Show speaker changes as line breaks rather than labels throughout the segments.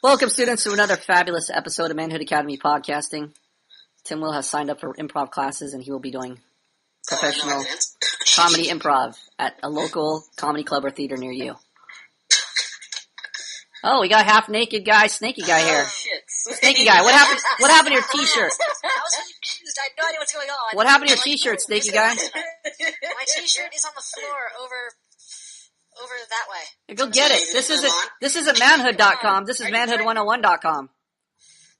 Welcome, students, to another fabulous episode of Manhood Academy podcasting. Tim Will has signed up for improv classes, and he will be doing professional comedy improv at a local comedy club or theater near you. Oh, we got a half-naked guy, snaky guy here. Snaky guy, what happened to your t-shirt?
I was really confused. I had no idea what's going on.
What happened to your t-shirt, snaky guy?
My t-shirt is on the floor over that way.
Go get it. This isn't manhood.com. This is manhood101.com.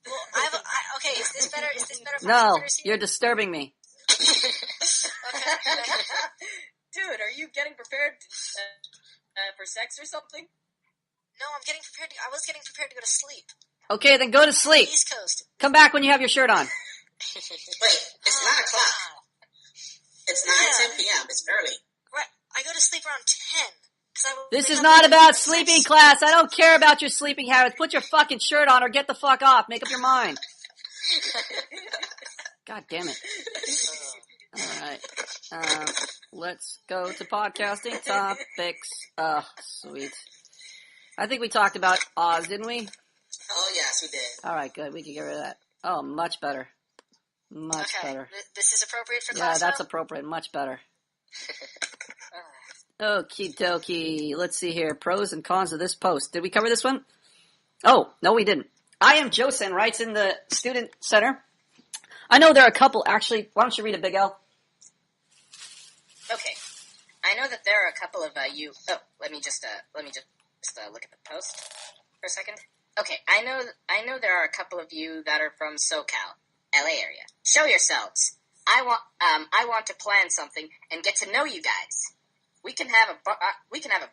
Well, okay, is this better? For
No, you're disturbing me.
Okay.
Dude, are you getting prepared for sex or something?
No, I was getting prepared to go to sleep.
Okay, then go to sleep.
East Coast.
Come back when you have your shirt on.
Wait, it's 9 o'clock. It's 9, 10 p.m. It's early.
Right, I go to sleep around 10.
This is not about sleeping, class. I don't care about your sleeping habits. Put your fucking shirt on or get the fuck off. Make up your mind. God damn it. Alright. Let's go to podcasting topics. Sweet. I think we talked about Oz, didn't we?
Oh, yes, we did.
Alright, good. We can get rid of that. Oh, much better. Much better.
This is appropriate for class.
Yeah, that's appropriate. Much better. Okie dokie. Let's see here. Pros and cons of this post. Did we cover this one? Oh, no we didn't. I am Josen, writes in the Student Center. I know there are a couple, actually. Why don't you read it, Big L?
Okay. I know that there are a couple of you... Oh, let me just look at the post for a second. Okay, I know there are a couple of you that are from SoCal, LA area. Show yourselves. I want to plan something and get to know you guys. We can have a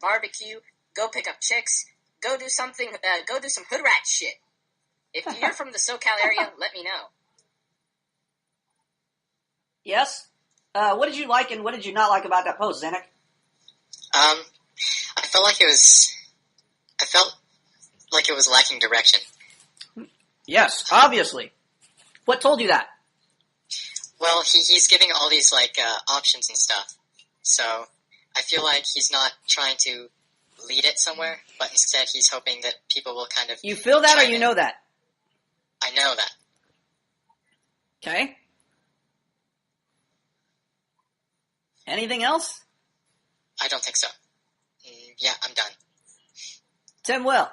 barbecue, go pick up chicks, go do some hood rat shit. If you're from the SoCal area, let me know.
Yes? What did you like and what did you not like about that post, Zanuck?
I felt like it was lacking direction.
Yes, obviously. What told you that?
Well, he's giving all these, options and stuff. So, I feel like he's not trying to lead it somewhere, but instead he's hoping that people will kind of...
You feel that or you know that?
I know that.
Okay. Anything else?
I don't think so. Yeah, I'm done.
Tim Will.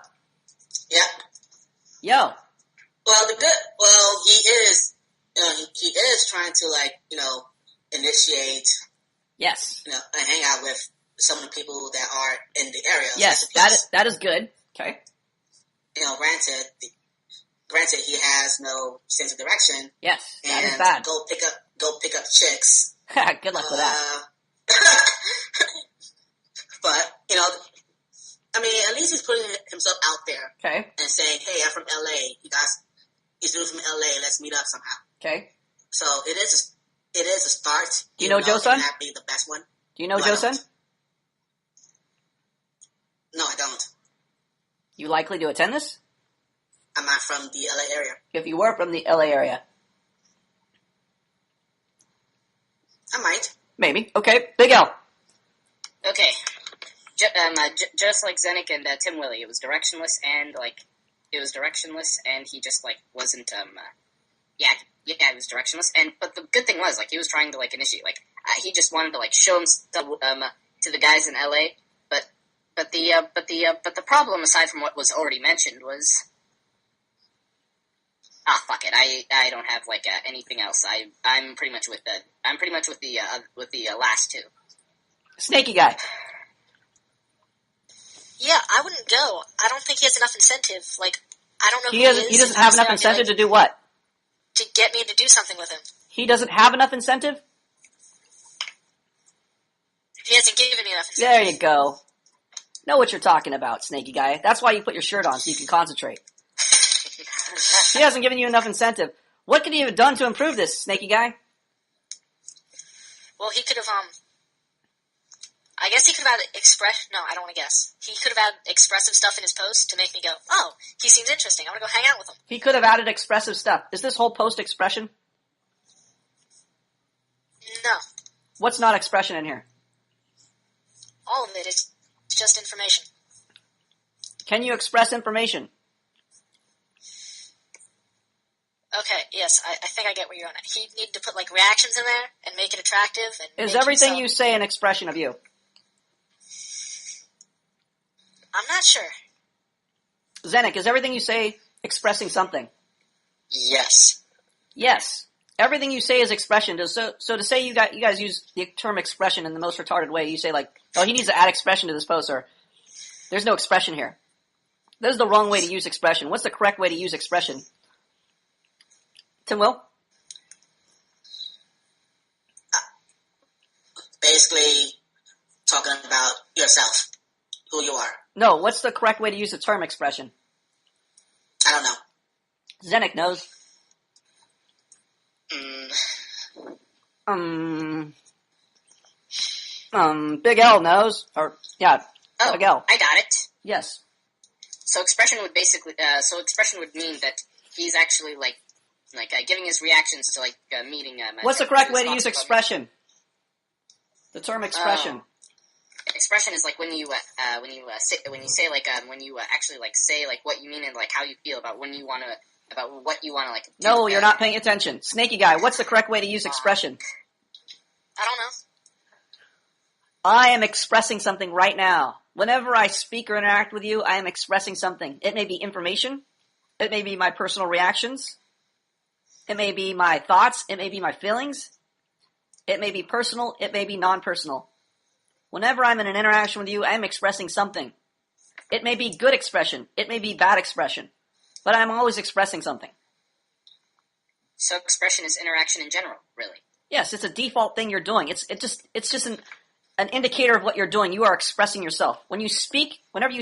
Yeah.
Yo.
Well, he is trying to, initiate...
Yes.
And hang out with some of the people that are in the area.
Yes, that is good. Okay.
Granted, he has no sense of direction.
Yes, that
and
is bad.
Go pick up chicks.
Good luck with that.
But at least he's putting himself out there.
Okay.
And saying, "Hey, I'm from LA. He's doing from LA. Let's meet up somehow."
Okay.
So it is a start.
Do you know Josen?
It may not be the best one.
Do you know Josen?
No, I don't.
You likely to attend this?
I'm not from the LA area.
If you were from the LA area.
I might.
Maybe. Okay. Big L.
Okay. Just like Zenik and Tim Willie, it was directionless and he just wasn't it was directionless, but the good thing was he was trying to initiate, he just wanted to show himself to the guys in LA, but the problem, aside from what was already mentioned, was fuck it, I don't have anything else. I'm pretty much with the last two.
Snaky guy.
Yeah, I wouldn't go. I don't think he has enough incentive. I don't know
He doesn't have enough incentive to do what?
To get me to do something with him.
He doesn't have enough incentive?
He hasn't given me enough incentive.
There you go. Know what you're talking about, snaky guy. That's why you put your shirt on, so you can concentrate. He hasn't given you enough incentive. What could he have done to improve this, snaky guy?
Well, he could have, I guess he could have had no, I don't want to guess. He could have had expressive stuff in his post to make me go, oh, he seems interesting. I want to go hang out with him.
He could have added expressive stuff. Is this whole post expression?
No.
What's not expression in here?
All of it is just information.
Can you express information?
Okay, yes, I think I get where you're on. He needed to put like reactions in there and make it attractive. And
Is
make
everything
himself...
you say an expression of you?
I'm not sure.
Zenik, is everything you say expressing something?
Yes.
Yes. Everything you say is expression. So to say you guys use the term expression in the most retarded way, you say like, oh, he needs to add expression to this post, or there's no expression here. This is the wrong way to use expression. What's the correct way to use expression? Tim Will?
Basically, talking about yourself, who you are.
No, what's the correct way to use the term expression?
I don't know.
Zenik knows. Big L knows. Or, yeah,
Oh,
Big L.
I got it.
Yes.
So expression would mean that he's actually like giving his reactions to meeting.
What's the correct way to use expression? The term expression.
Expression is like when you actually say like what you mean and like how you feel about what you want to like.
No, you're not paying attention. Snaky guy, what's the correct way to use expression?
I don't know.
I am expressing something right now. Whenever I speak or interact with you, I am expressing something. It may be information. It may be my personal reactions. It may be my thoughts. It may be my feelings. It may be personal. It may be non-personal. Whenever I'm in an interaction with you, I am expressing something. It may be good expression. It may be bad expression. But I'm always expressing something.
So expression is interaction in general, really.
Yes, it's a default thing you're doing. It's just an indicator of what you're doing. You are expressing yourself. Whenever you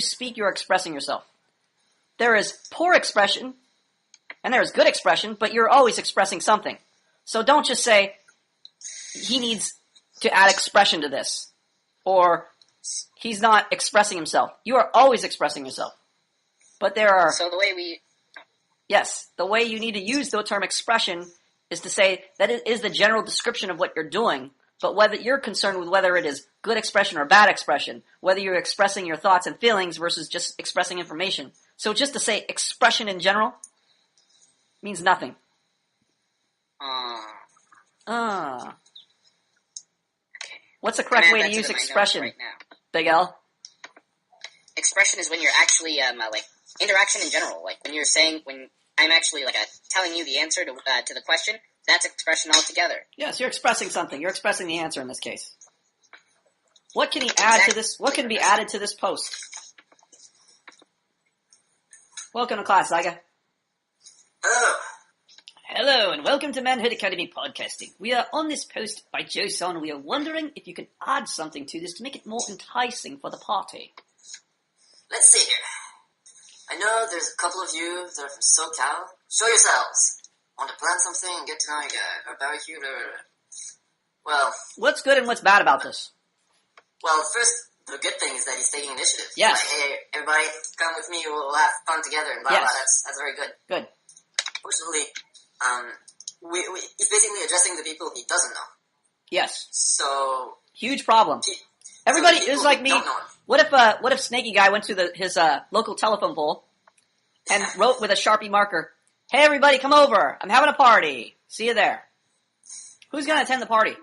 speak, you are expressing yourself. There is poor expression, and there is good expression, but you're always expressing something. So don't just say, he needs to add expression to this, or he's not expressing himself. You are always expressing yourself. But there are...
So the way
the way you need to use the term expression is to say that it is the general description of what you're doing, but whether you're concerned with whether it is good expression or bad expression, whether you're expressing your thoughts and feelings versus just expressing information. So just to say expression in general means nothing.
Okay.
What's the correct way to use expression?
Right now.
Big L?
Expression is when you're actually interaction in general. Like when I'm actually telling you the answer to the question. That's expression altogether.
Yes, you're expressing something. You're expressing the answer in this case. What can he add to this? What can be added to this post? Welcome to class, Zyga.
Hello.
Hello, and welcome to Manhood Academy Podcasting. We are on this post by Joe-san. We are wondering if you can add something to this to make it more enticing for the party.
Let's see here. I know there's a couple of you that are from SoCal. Show yourselves. Want to plan something and get to know you guys, or barbecue, blah, blah, blah. Well...
What's good and what's bad about this?
Well, first, the good thing is that he's taking initiative.
Yes.
Like, hey, everybody, come with me, we'll have fun together, and blah,
Yes.
blah, that's very good.
Good.
Fortunately, he's basically addressing the people he doesn't know.
Yes.
So...
Huge problem. Everybody
so
is like me.
don't know him.
What if Snaky Guy went to his local telephone pole and wrote with a Sharpie marker, "Hey everybody, come over. I'm having a party. See you there." Who's going to attend the party?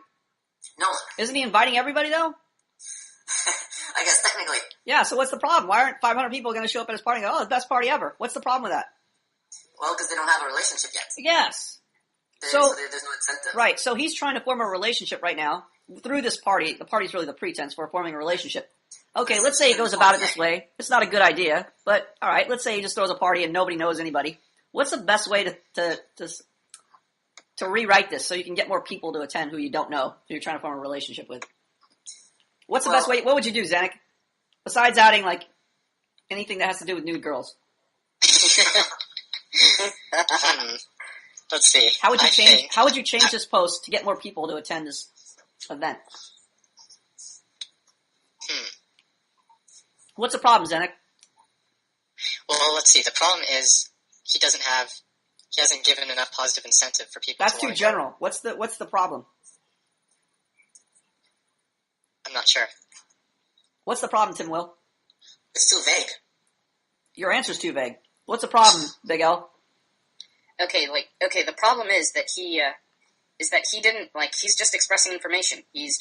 No one.
Isn't he inviting everybody though?
I guess technically.
Yeah, so what's the problem? Why aren't 500 people going to show up at his party and go, "Oh, the best party ever"? What's the problem with that?
Well, because they don't have a relationship yet.
Yes.
There's
So
no incentive.
right, so he's trying to form a relationship right now through this party. The party's really the pretense for forming a relationship. Okay, let's say he goes about it this way. It's not a good idea, but all right, let's say he just throws a party and nobody knows anybody. What's the best way to rewrite this so you can get more people to attend who you don't know, who you're trying to form a relationship with? What's the best way? What would you do, Zanuck? Besides adding anything that has to do with nude girls.
Let's see.
How would you change this post to get more people to attend this event? What's the problem, Zanuck?
Well, let's see. The problem is he hasn't given enough positive incentive for people.
That's
to
too
want to
general.
Go.
What's the problem?
I'm not sure.
What's the problem, Tim Will?
It's too vague.
Your answer's too vague. What's the problem, Big L?
the problem is that he didn't, he's just expressing information. He's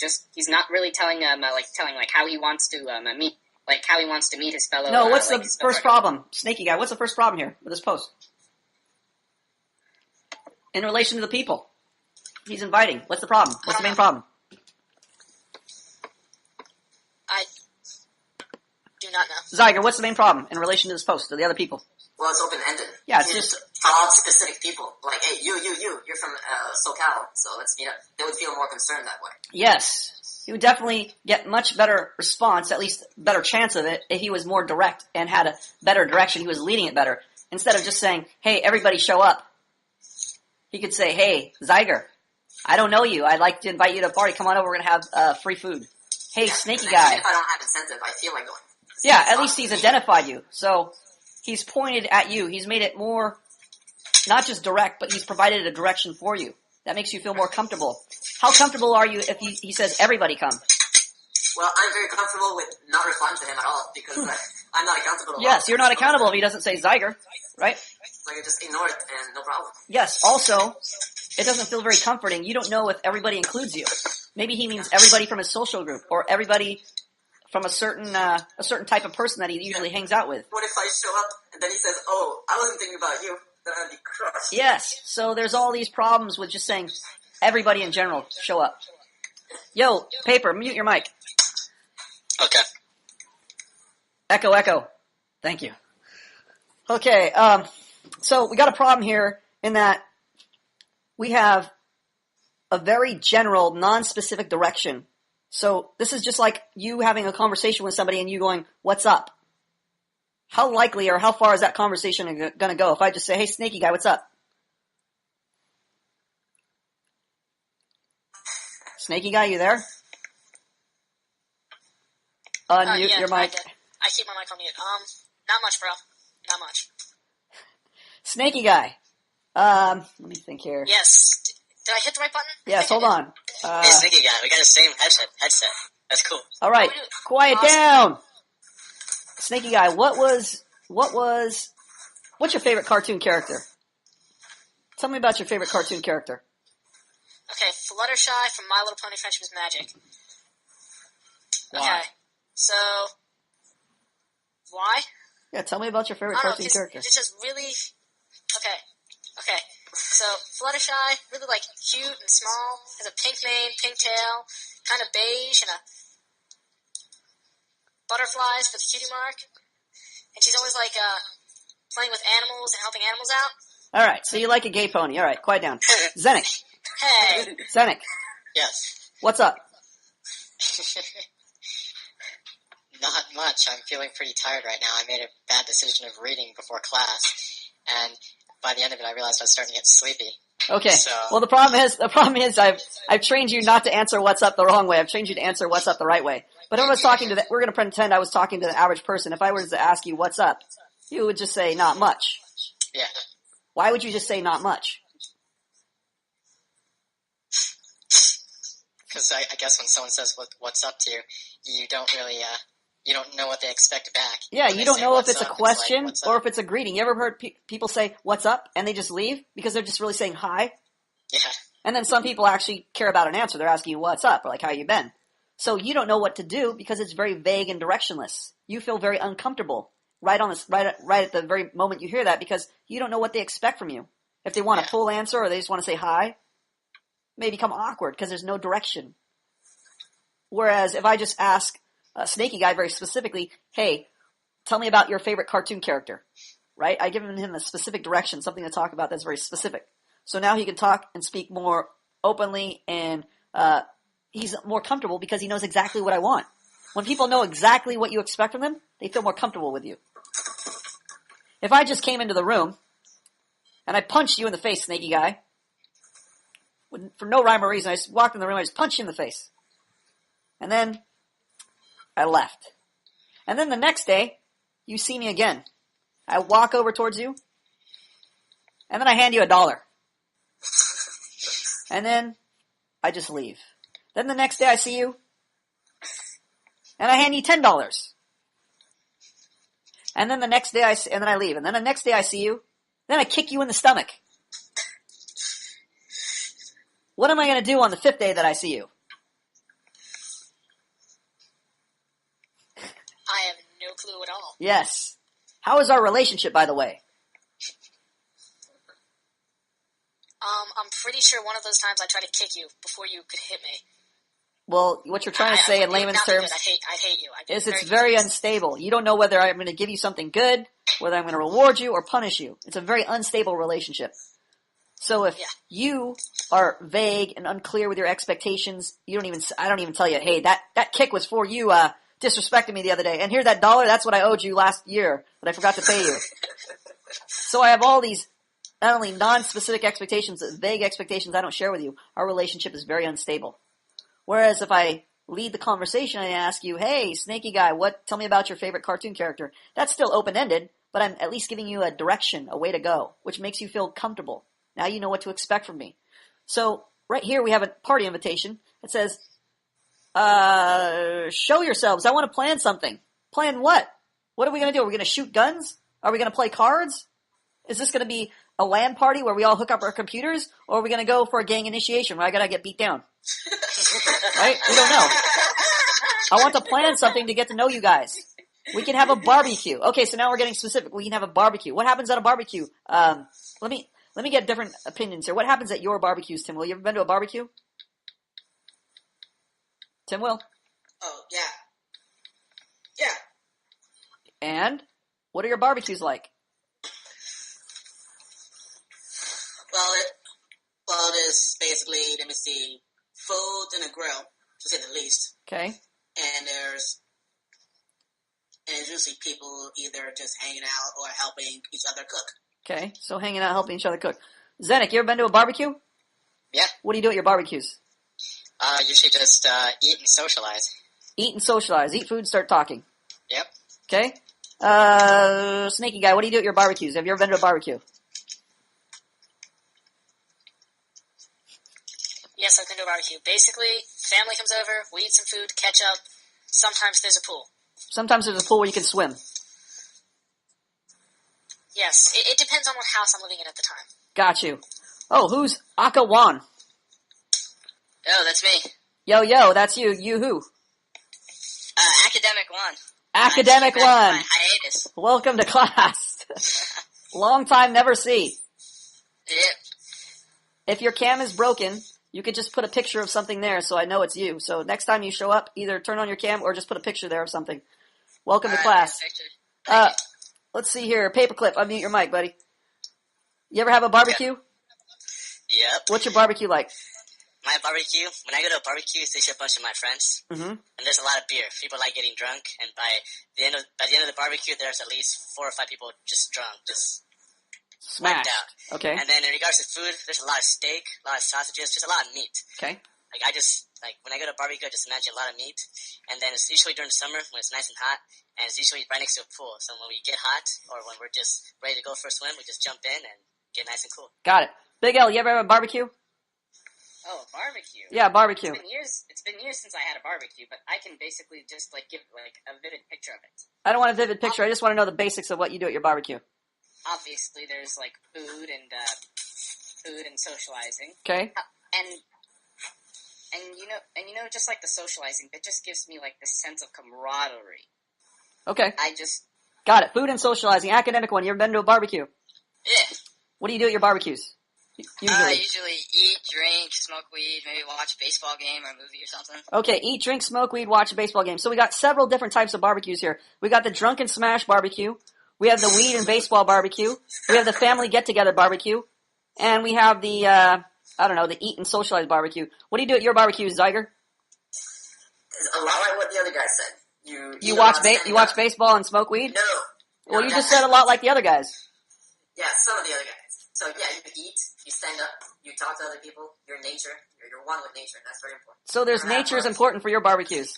not really telling how he wants to meet his fellow.
No, what's the
his fellow
first problem? Snaky guy, what's the first problem here with this post? In relation to the people he's inviting, what's the problem? What's the main problem?
I do not know.
Zyger, what's the main problem in relation to this post, to the other people?
Well, it's open-ended.
Yeah, it's
You
just...
call out specific people. Like, hey, you're from SoCal, so let's meet up. They would feel more concerned that way.
Yes. He would definitely get much better response, at least better chance of it, if he was more direct and had a better direction. He was leading it better. Instead of just saying, hey, everybody show up. He could say, hey, Zyger, I don't know you. I'd like to invite you to a party. Come on over. We're going to have free food. Hey, Snaky guy.
Even if I don't have incentive, I feel like going.
Yeah, at least he's identified you. So he's pointed at you. He's made it more, not just direct, but he's provided a direction for you. That makes you feel more comfortable. How comfortable are you if he says, everybody come?
Well, I'm very comfortable with not replying to him at all because I'm not accountable.
Yes, you're not accountable if he doesn't say Zyger, right?
So I can just ignore it and no problem.
Yes, also, it doesn't feel very comforting. You don't know if everybody includes you. Maybe he means everybody from his social group or everybody from a certain type of person that he usually hangs out with.
What if I show up and then he says, oh, I wasn't thinking about you? Then I'd be crushed.
Yes, so there's all these problems with just saying everybody in general show up. Yo, Paper, mute your mic.
Okay.
Echo, echo. Thank you. Okay, so we got a problem here in that we have a very general, non-specific direction. So this is just like you having a conversation with somebody and you going, what's up? How likely or how far is that conversation going to go if I just say, hey, Snaky guy, what's up? Snaky guy, you there? Unmute
Yeah,
your mic.
I keep my mic on mute. Not much, bro. Not much.
Snaky guy. Let me think here.
Yes. Did I hit the right button?
Yes, hold on.
Hey, Snaky guy, we got the same headset. That's cool.
All right, quiet down. Snaky guy, what's your favorite cartoon character? Tell me about your favorite cartoon character.
Okay, Fluttershy from My Little Pony Friendship is Magic.
Why?
Okay, so why?
Yeah, tell me about your favorite
I don't know,
cartoon character.
it's just really okay. So Fluttershy, really cute and small, has a pink mane, pink tail, kind of beige, and a butterflies with a cutie mark, and she's always playing with animals and helping animals out.
All right, so you like a gay pony. All right, quiet down. Zenik.
Hey,
Zenik,
Yes.
what's up?
Not much. I'm feeling pretty tired right now. I made a bad decision of reading before class, and by the end of it, I realized I was starting to get sleepy.
Okay.
So-
Well, the problem is, I've trained you not to answer what's up the wrong way. I've trained you to answer what's up the right way. But if I was talking to we're going to pretend I was talking to the average person. If I was to ask you what's up, you would just say not much.
Yeah.
Why would you just say not much?
Because I guess when someone says what's up to you, you don't really, you don't know what they expect back.
Yeah,
When
you
they
don't
say,
know if
"What's
it's a
up?" like,
question
"What's
or
up?"
if it's a greeting. You ever heard people say what's up and they just leave because they're just really saying hi?
Yeah.
And then some people actually care about an answer. They're asking you what's up or how you been. So you don't know what to do because it's very vague and directionless. You feel very uncomfortable right at the very moment you hear that because you don't know what they expect from you. If they want a full answer or they just want to say hi, it may become awkward because there's no direction. Whereas if I just ask a Snaky guy very specifically, hey, tell me about your favorite cartoon character, right? I give him a specific direction, something to talk about that's very specific. So now he can talk and speak more openly and he's more comfortable because he knows exactly what I want. When people know exactly what you expect from them, they feel more comfortable with you. If I just came into the room and I punched you in the face, Snaky guy, for no rhyme or reason, I just walked in the room, I just punched you in the face. And then I left. And then the next day, you see me again. I walk over towards you, and then I hand you $1. And then I just leave. Then the next day I see you, and I hand you $10. And then the next day and then I leave. And then the next day I see you, then I kick you in the stomach. What am I going to do on the 5th day that I see you?
I have no clue at all.
Yes. How is our relationship, by the way?
I'm pretty sure one of those times I tried to kick you before you could hit me.
Well, what you're trying to say in layman's terms
I'd hate you.
is it's very unstable. You don't know whether I'm going to give you something good, whether I'm going to reward you or punish you. It's a very unstable relationship. So if you are vague and unclear with your expectations, I don't even tell you, hey, that kick was for you, disrespecting me the other day. And here's that $1, that's what I owed you last year, but I forgot to pay you. So I have all these, not only non-specific expectations, but vague expectations I don't share with you. Our relationship is very unstable. Whereas if I lead the conversation and ask you, hey, snaky guy, tell me about your favorite cartoon character, that's still open-ended, but I'm at least giving you a direction, a way to go, which makes you feel comfortable. Now you know what to expect from me. So right here we have a party invitation. It says, show yourselves. I want to plan something. Plan what? What are we going to do? Are we going to shoot guns? Are we going to play cards? Is this going to be a LAN party where we all hook up our computers? Or are we going to go for a gang initiation where I got to get beat down? Right? We don't know. I want to plan something to get to know you guys. We can have a barbecue. Okay, so now we're getting specific. We can have a barbecue. What happens at a barbecue? Let me get different opinions here. What happens at your barbecues, Tim Will? You ever been to a barbecue? Tim Will?
Oh, yeah. Yeah.
And what are your barbecues like?
Well, it is basically, let me see, food and a grill, to say the least.
Okay.
And there's usually people either just hanging out or helping each other cook.
Okay, so hanging out, helping each other cook. Zenik, you ever been to a barbecue?
Yeah.
What do you do at your barbecues?
Usually just eat and socialize.
Eat and socialize. Eat food, start talking.
Yep.
Okay. Snaky guy, what do you do at your barbecues? Have you ever been to a barbecue?
Yes, I've been to a barbecue. Basically, family comes over, we eat some food, catch up. Sometimes there's a pool.
Sometimes there's a pool where you can swim.
Yes, it depends on what house I'm living in at the time.
Got you. Oh, who's Aka Wan?
Oh, that's me.
Yo, that's you. You who?
Academic One.
Academic
I'm back
One.
from my hiatus.
Welcome to class. Long time never see.
Yep.
If your cam is broken, you could just put a picture of something there so I know it's you. So next time you show up, either turn on your cam or just put a picture there of something. Welcome to class. Let's see here. Paperclip, unmute your mic, buddy. You ever have a barbecue?
Yep.
What's your barbecue like?
My barbecue, when I go to a barbecue, it's usually a bunch of my friends.
Mm-hmm.
And there's a lot of beer. People like getting drunk, and by the end of the barbecue, there's at least 4 or 5 people just drunk, just
Smash.
wiped out.
Okay.
And then in regards to food, there's a lot of steak, a lot of sausages, just a lot of meat.
Okay.
When I go to a barbecue, I just imagine a lot of meat. And then it's usually during the summer when it's nice and hot, and it's usually right next to a pool. So when we get hot, or when we're just ready to go for a swim, we just jump in and get nice and cool.
Got it. Big L, you ever have a barbecue?
Oh, a barbecue?
Yeah, barbecue.
It's been years since I had a barbecue, but I can basically just give a vivid picture of it.
I don't want a vivid picture. I just want to know the basics of what you do at your barbecue.
Obviously, there's food and socializing.
Okay.
And just like the socializing, that just gives me this sense of camaraderie.
Okay.
I just
got it. Food and socializing. Academic One. You ever been to a barbecue?
Yeah.
What do you do at your barbecues? Usually.
I usually eat, drink, smoke weed, maybe watch a baseball game or a movie or something.
Okay, eat, drink, smoke weed, watch a baseball game. So we got several different types of barbecues here. We got the drunken smash barbecue. We have the weed and baseball barbecue. We have the family get-together barbecue. And we have the, the eat and socialize barbecue. What do you do at your barbecues, Zyger?
It's a lot like what the other guy said.
You watch baseball and smoke weed?
No.
Well, you just said a lot like the other guys.
Yeah, some of the other guys. So yeah, you eat, you stand up, you talk to other people, you're nature, you're one with nature, and that's very important.
So nature is important for your barbecues.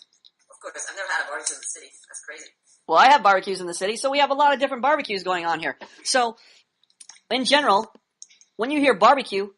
Of course, I've never had a barbecue in the city. That's crazy.
Well, I have barbecues in the city, so we have a lot of different barbecues going on here. So, in general, when you hear barbecue,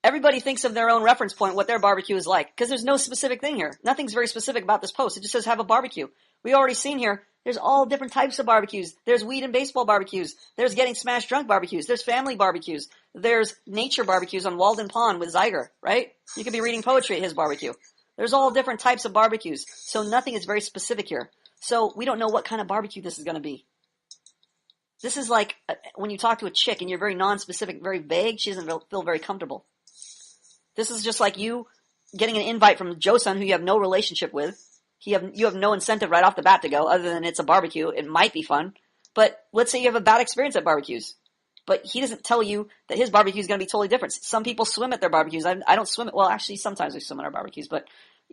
everybody thinks of their own reference point, what their barbecue is like, because there's no specific thing here. Nothing's very specific about this post. It just says have a barbecue. We already seen here There's all different types of barbecues. There's weed and baseball barbecues. There's getting smashed drunk barbecues. There's family barbecues. There's nature barbecues on Walden Pond with Zyger, right? You could be reading poetry at his barbecue. There's all different types of barbecues. So nothing is very specific here. So we don't know what kind of barbecue this is going to be. This is like when you talk to a chick and you're very non-specific, very vague, she doesn't feel very comfortable. This is just like you getting an invite from Joe-san who you have no relationship with. You have no incentive right off the bat to go other than it's a barbecue. It might be fun. But let's say you have a bad experience at barbecues. But he doesn't tell you that his barbecue is going to be totally different. Some people swim at their barbecues. I don't swim at, well, actually, sometimes we swim at our barbecues. But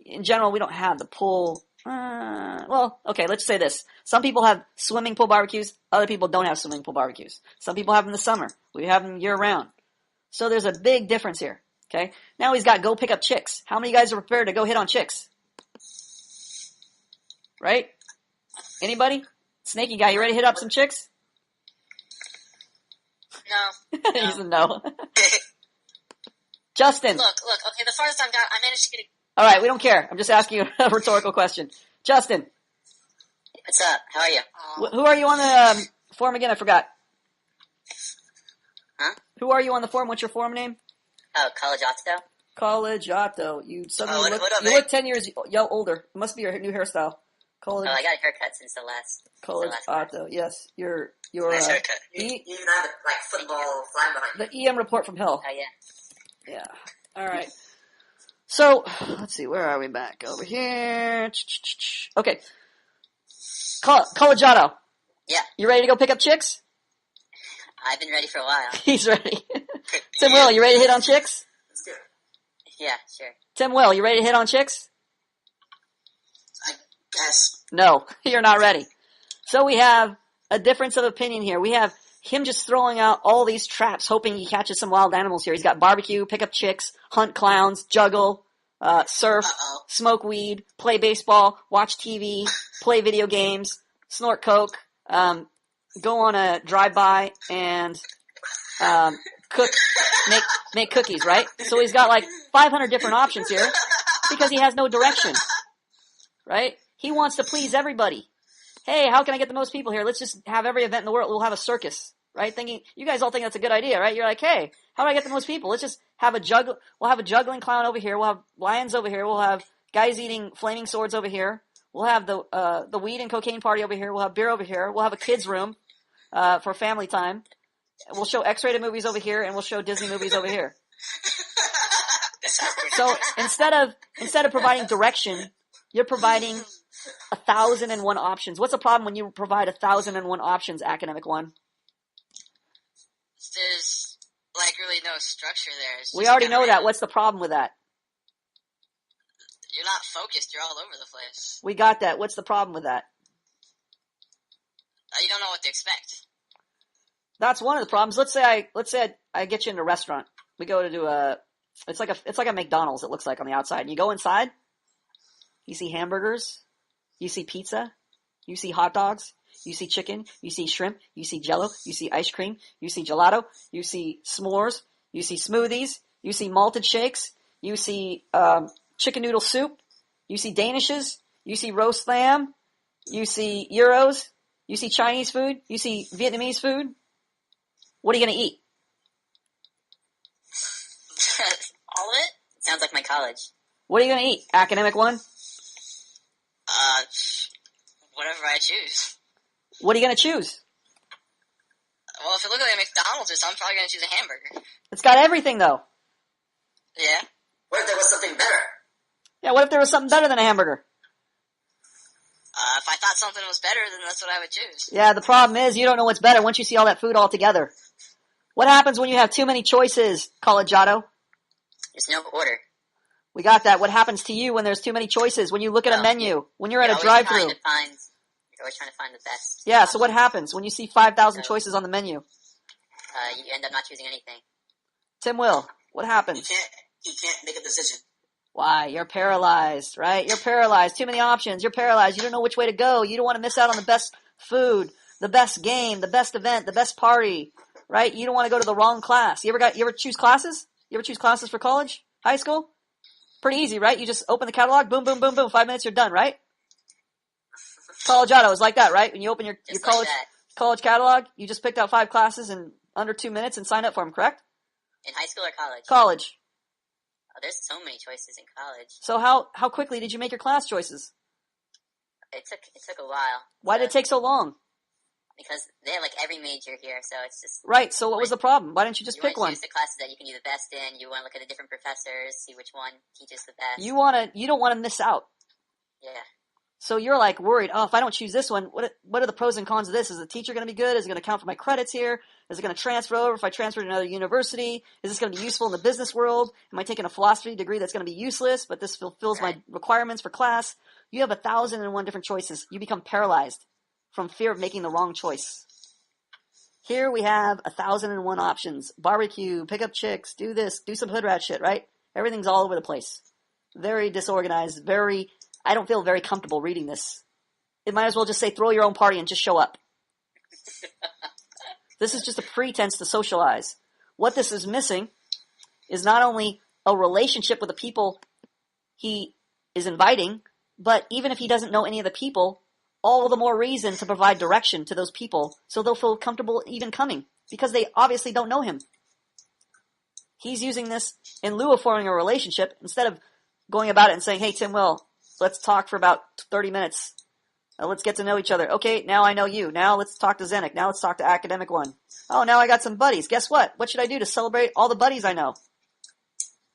in general, we don't have the pool. Well, okay, let's say this. Some people have swimming pool barbecues. Other people don't have swimming pool barbecues. Some people have them in the summer. We have them year round. So there's a big difference here. Okay? Now he's got go pick up chicks. How many guys are prepared to go hit on chicks? Right? Anybody? Snaky guy, you ready to hit up some chicks?
No.
He's a no. Justin.
Look, okay, the farthest I've got, I managed to get
All right, we don't care. I'm just asking you a rhetorical question. Justin.
What's up? How are you?
Who are you on the form again? I forgot.
Huh?
Who are you on the form? What's your form name?
Oh, Collegiato?
Collegiato. You suddenly
what up,
you look 10 years older. It must be your new hairstyle.
Oh, I got a haircut since the last.
Collegiato. Yes, you're
Nice haircut.
You even have like football flag behind you.
the EM report from hell.
Oh, yeah.
Yeah. All right. So let's see. Where are we? Back over here. Okay. Collegiato.
Yeah.
You ready to go pick up chicks?
I've been ready for a while.
He's ready. Tim Will, you ready to hit on chicks?
Let's do it.
Yeah, sure.
Tim Will, you ready to hit on chicks?
I guess.
No, you're not ready. So we have a difference of opinion here. We have him just throwing out all these traps, hoping he catches some wild animals here. He's got barbecue, pick up chicks, hunt clowns, juggle, surf, smoke weed, play baseball, watch TV, play video games, snort coke, go on a drive-by, and cook, make cookies, right? So he's got like 500 different options here because he has no direction, right? He wants to please everybody. Hey, how can I get the most people here? Let's just have every event in the world. We'll have a circus, right? You guys all think that's a good idea, right? You're like, hey, how do I get the most people? Let's just have we'll have a juggling clown over here. We'll have lions over here. We'll have guys eating flaming swords over here. We'll have the weed and cocaine party over here. We'll have beer over here. We'll have a kids room, for family time. We'll show X-rated movies over here and we'll show Disney movies over here. So instead of providing direction, you're providing 1,001 options. What's the problem when you provide 1,001 options, Academic One?
There's like really no structure there.
We already know that. What's the problem with that?
You're not focused. You're all over the place.
We got that. What's the problem with that?
You don't know what to expect.
That's one of the problems. Let's say I get you into a restaurant. We go to do it's like a McDonald's, it looks like on the outside. You go inside, you see hamburgers, you see pizza, you see hot dogs, you see chicken, you see shrimp, you see jello, you see ice cream, you see gelato, you see s'mores, you see smoothies, you see malted shakes, you see chicken noodle soup, you see danishes, you see roast lamb, you see gyros, you see Chinese food, you see Vietnamese food. What are you going to eat?
All of it?
Sounds like my college.
What are you going to eat? Academic One?
Whatever I choose.
What are you going to choose?
Well, if it looks like a McDonald's or something, I'm probably going to choose a hamburger.
It's got everything, though.
Yeah.
What if there was something better?
Yeah, what if there was something better than a hamburger?
If I thought something was better, then that's what I would choose.
Yeah, the problem is you don't know what's better once you see all that food all together. What happens when you have too many choices, Collegiato?
There's no order.
We got that. What happens to you when there's too many choices? When you look at a menu? When you're at a drive-thru?
You're always trying to find the best.
Yeah, so what happens when you see 5,000 choices on the menu?
You end up not choosing anything.
Tim Will, what happens?
He can't make a decision.
Why? You're paralyzed, right? You're paralyzed. Too many options. You're paralyzed. You don't know which way to go. You don't want to miss out on the best food, the best game, the best event, the best party, right? You don't want to go to the wrong class. You ever choose classes? You ever choose classes for college? High school? Pretty easy, right? You just open the catalog, boom, boom, boom, boom, 5 minutes, you're done, right? College auto is like that, right? When you open your
Just
college
like that.
college catalog, you just picked out 5 classes in under 2 minutes and signed up for them, correct?
In high school or college?
College.
Oh, there's so many choices in college.
So how quickly did you make your class choices?
It took a while.
Why did it take so long?
Because they have like every major here, so it's just
Right, so what was the problem? Why didn't you just
you
pick
want
one?
to choose the classes that you can do the best in. You want to look at the different professors, see which one teaches the best.
You don't want to miss out.
Yeah.
So you're like worried, oh, if I don't choose this one, what are the pros and cons of this? Is the teacher going to be good? Is it going to count for my credits here? Is it going to transfer over if I transfer to another university? Is this going to be useful in the business world? Am I taking a philosophy degree that's going to be useless, but this fulfills my requirements for class? You have 1,001 different choices. You become paralyzed from fear of making the wrong choice. Here we have 1,001 options. Barbecue, pick up chicks, do this, do some hood rat shit, right? Everything's all over the place. Very disorganized, I don't feel very comfortable reading this. It might as well just say throw your own party and just show up. This is just a pretense to socialize. What this is missing is not only a relationship with the people he is inviting, but even if he doesn't know any of the people, all the more reason to provide direction to those people so they'll feel comfortable even coming, because they obviously don't know him. He's using this in lieu of forming a relationship instead of going about it and saying, hey, Tim Will, let's talk for about 30 minutes. Let's get to know each other. Okay, now I know you. Now let's talk to Zenik. Now let's talk to Academic One. Oh, now I got some buddies. Guess what? What should I do to celebrate all the buddies I know?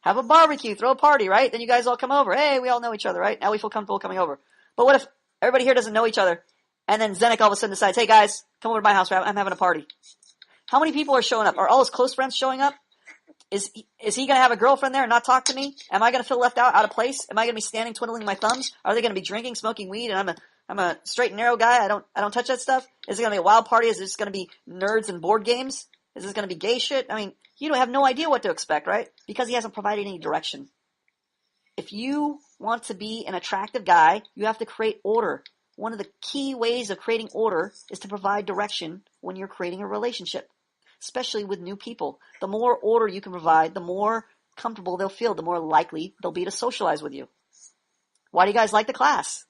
Have a barbecue, throw a party, right? Then you guys all come over. Hey, we all know each other, right? Now we feel comfortable coming over. But what if everybody here doesn't know each other, and then Zenik all of a sudden decides, hey guys, come over to my house, I'm having a party. How many people are showing up? Are all his close friends showing up? Is he going to have a girlfriend there and not talk to me? Am I going to feel left out of place? Am I going to be standing twiddling my thumbs? Are they going to be drinking, smoking weed, and I'm a straight and narrow guy? I don't touch that stuff. Is it going to be a wild party? Is it just going to be nerds and board games? Is this going to be gay shit? I mean, you don't have no idea what to expect, right? Because he hasn't provided any direction. If you want to be an attractive guy, you have to create order. One of the key ways of creating order is to provide direction when you're creating a relationship, especially with new people. The more order you can provide, the more comfortable they'll feel, the more likely they'll be to socialize with you. Why do you guys like the class?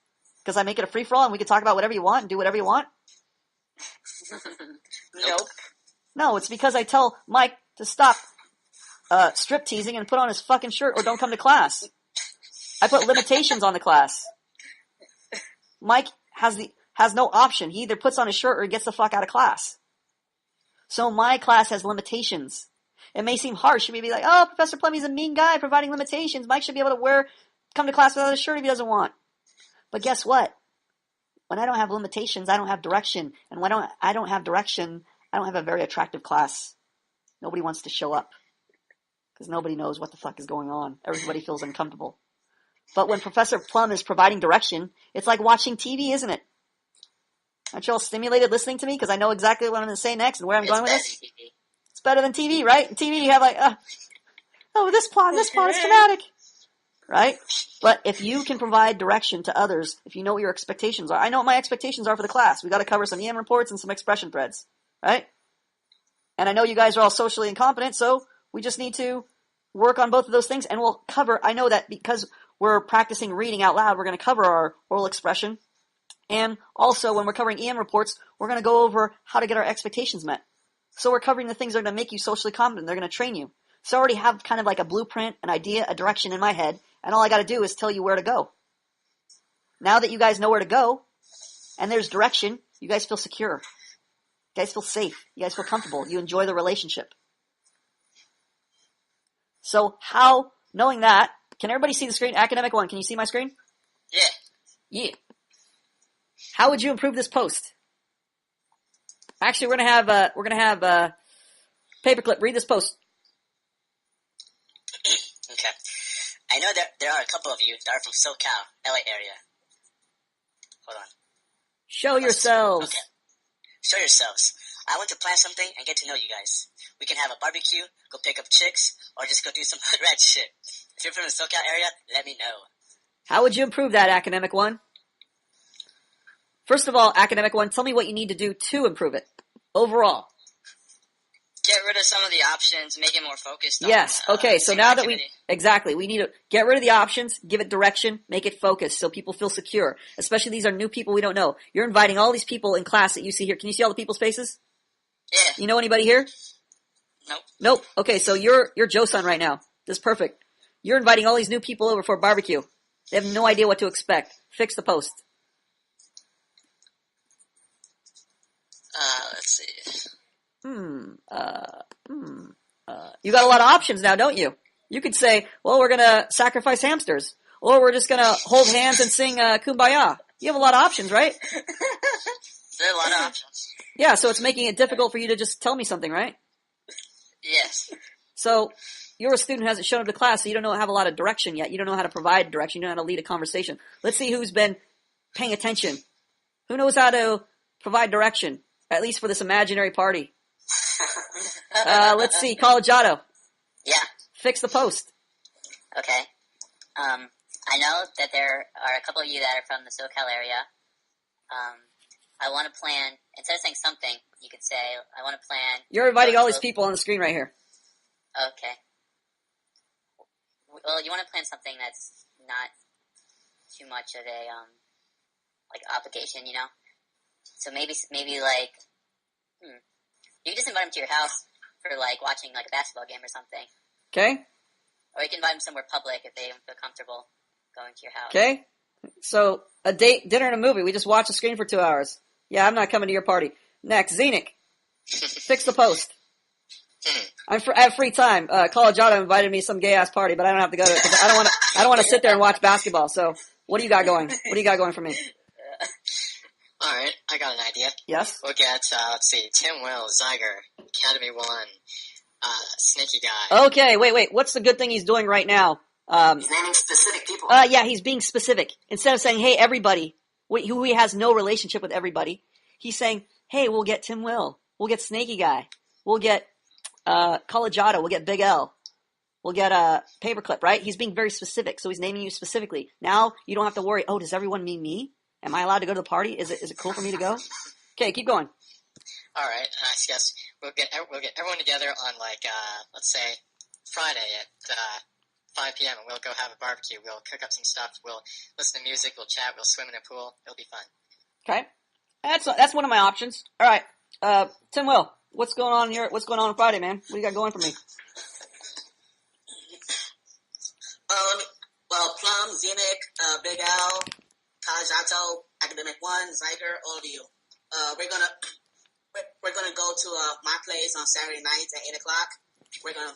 Because I make it a free-for-all and we can talk about whatever you want and do whatever you want?
Nope.
No, it's because I tell Mike to stop strip teasing and put on his fucking shirt or don't come to class. I put limitations on the class. Mike has no option. He either puts on his shirt or he gets the fuck out of class. So my class has limitations. It may seem harsh. You may be like, oh, Professor Plumey's a mean guy providing limitations. Mike should be able to come to class without a shirt if he doesn't want. But guess what? When I don't have limitations, I don't have direction. And when I don't have direction, I don't have a very attractive class. Nobody wants to show up. Because nobody knows what the fuck is going on. Everybody feels uncomfortable. But when Professor Plum is providing direction, it's like watching TV, isn't it? Aren't you all stimulated listening to me? Because I know exactly what I'm going to say next and where I'm going with this. It's better than TV, right? In TV you have like, this plot is dramatic. Right? But if you can provide direction to others, if you know what your expectations are. I know what my expectations are for the class. We got to cover some EM reports and some expression threads. Right? And I know you guys are all socially incompetent, so we just need to work on both of those things. And we'll cover, I know that because we're practicing reading out loud, we're going to cover our oral expression. And also, when we're covering EM reports, we're going to go over how to get our expectations met. So we're covering the things that are going to make you socially competent. They're going to train you. So I already have kind of like a blueprint, an idea, a direction in my head, and all I got to do is tell you where to go. Now that you guys know where to go, and there's direction, you guys feel secure. You guys feel safe. You guys feel comfortable. You enjoy the relationship. So knowing that, can everybody see the screen? Academic One, can you see my screen?
Yeah.
Yeah. How would you improve this post? Actually, we're gonna have Paperclip read this post.
Okay. I know that there are a couple of you that are from SoCal, LA area. Hold on.
Show yourselves.
Okay. Show yourselves. I want to plan something and get to know you guys. We can have a barbecue, go pick up chicks, or just go do some hood rat shit. If you're from the SoCal area, let me know.
How would you improve that, Academic One? First of all, Academic One, tell me what you need to do to improve it. Overall.
get rid of some of the options, make it more focused on
Yes. Okay. So now that
activity.
we need to get rid of the options, give it direction, make it focused so people feel secure. Especially these are new people we don't know. You're inviting all these people in class that you see here. Can you see all the people's faces?
Yeah.
You know anybody here?
Nope.
Nope. Okay. So you're Joe-san right now. This is perfect. You're inviting all these new people over for a barbecue. They have no idea what to expect. Fix the post.
Let's see.
You got a lot of options now, don't you? You could say, well, we're gonna sacrifice hamsters. Or we're just gonna hold hands and sing, Kumbaya. You have a lot of options, right?
There are a lot of options.
Yeah, so it's making it difficult for you to just tell me something, right?
Yes.
So, you're a student who hasn't shown up to class, so you don't have a lot of direction yet. You don't know how to provide direction. You don't know how to lead a conversation. Let's see who's been paying attention. Who knows how to provide direction? At least for this imaginary party. Let's see. Collegiato.
Yeah.
Fix the post.
Okay. I know that there are a couple of you that are from the SoCal area. I want to plan, instead of saying something, you could say, I want to plan.
You're inviting all these people on the screen right here.
Okay. Well, you want to plan something that's not too much of a, like, obligation, you know? So maybe like, you can just invite them to your house for, like, watching, like, a basketball game or something.
Okay.
Or you can invite them somewhere public if they don't feel comfortable going to your house.
Okay. So, a date, dinner, and a movie. We just watch the screen for 2 hours. Yeah, I'm not coming to your party. Next, Zenik. Fix the post. I have free time. Collegiato invited me to some gay-ass party, but I don't have to go to it because I don't want to sit there and watch basketball. So, what do you got going? What do you got going for me?
Alright, I got an idea.
Yes?
We'll get, let's see, Tim Will, Zyger, Academy 1, Snaky Guy.
Okay, wait. What's the good thing he's doing right now?
He's naming specific people.
Yeah, he's being specific. Instead of saying, hey, everybody, who he has no relationship with everybody, he's saying, hey, we'll get Tim Will. We'll get Snaky Guy. We'll get, Collegiato. We'll get Big L. We'll get, Paperclip, right? He's being very specific, so he's naming you specifically. Now, you don't have to worry, oh, does everyone mean me? Am I allowed to go to the party? Is it cool for me to go? Okay, keep going.
Alright, I guess we'll get everyone together on, like, let's say, Friday at, 5 p.m. and we'll go have a barbecue. We'll cook up some stuff. We'll listen to music. We'll chat. We'll swim in a pool. It'll be fun.
Okay. That's one of my options. All right. Tim Will, what's going on here? What's going on Friday, man? What do you got going for me?
Plum, Zenik, Big Al, Collegiato, Academic 1, Zyger, all of you. We're gonna go to my place on Saturday nights at 8 o'clock. We're gonna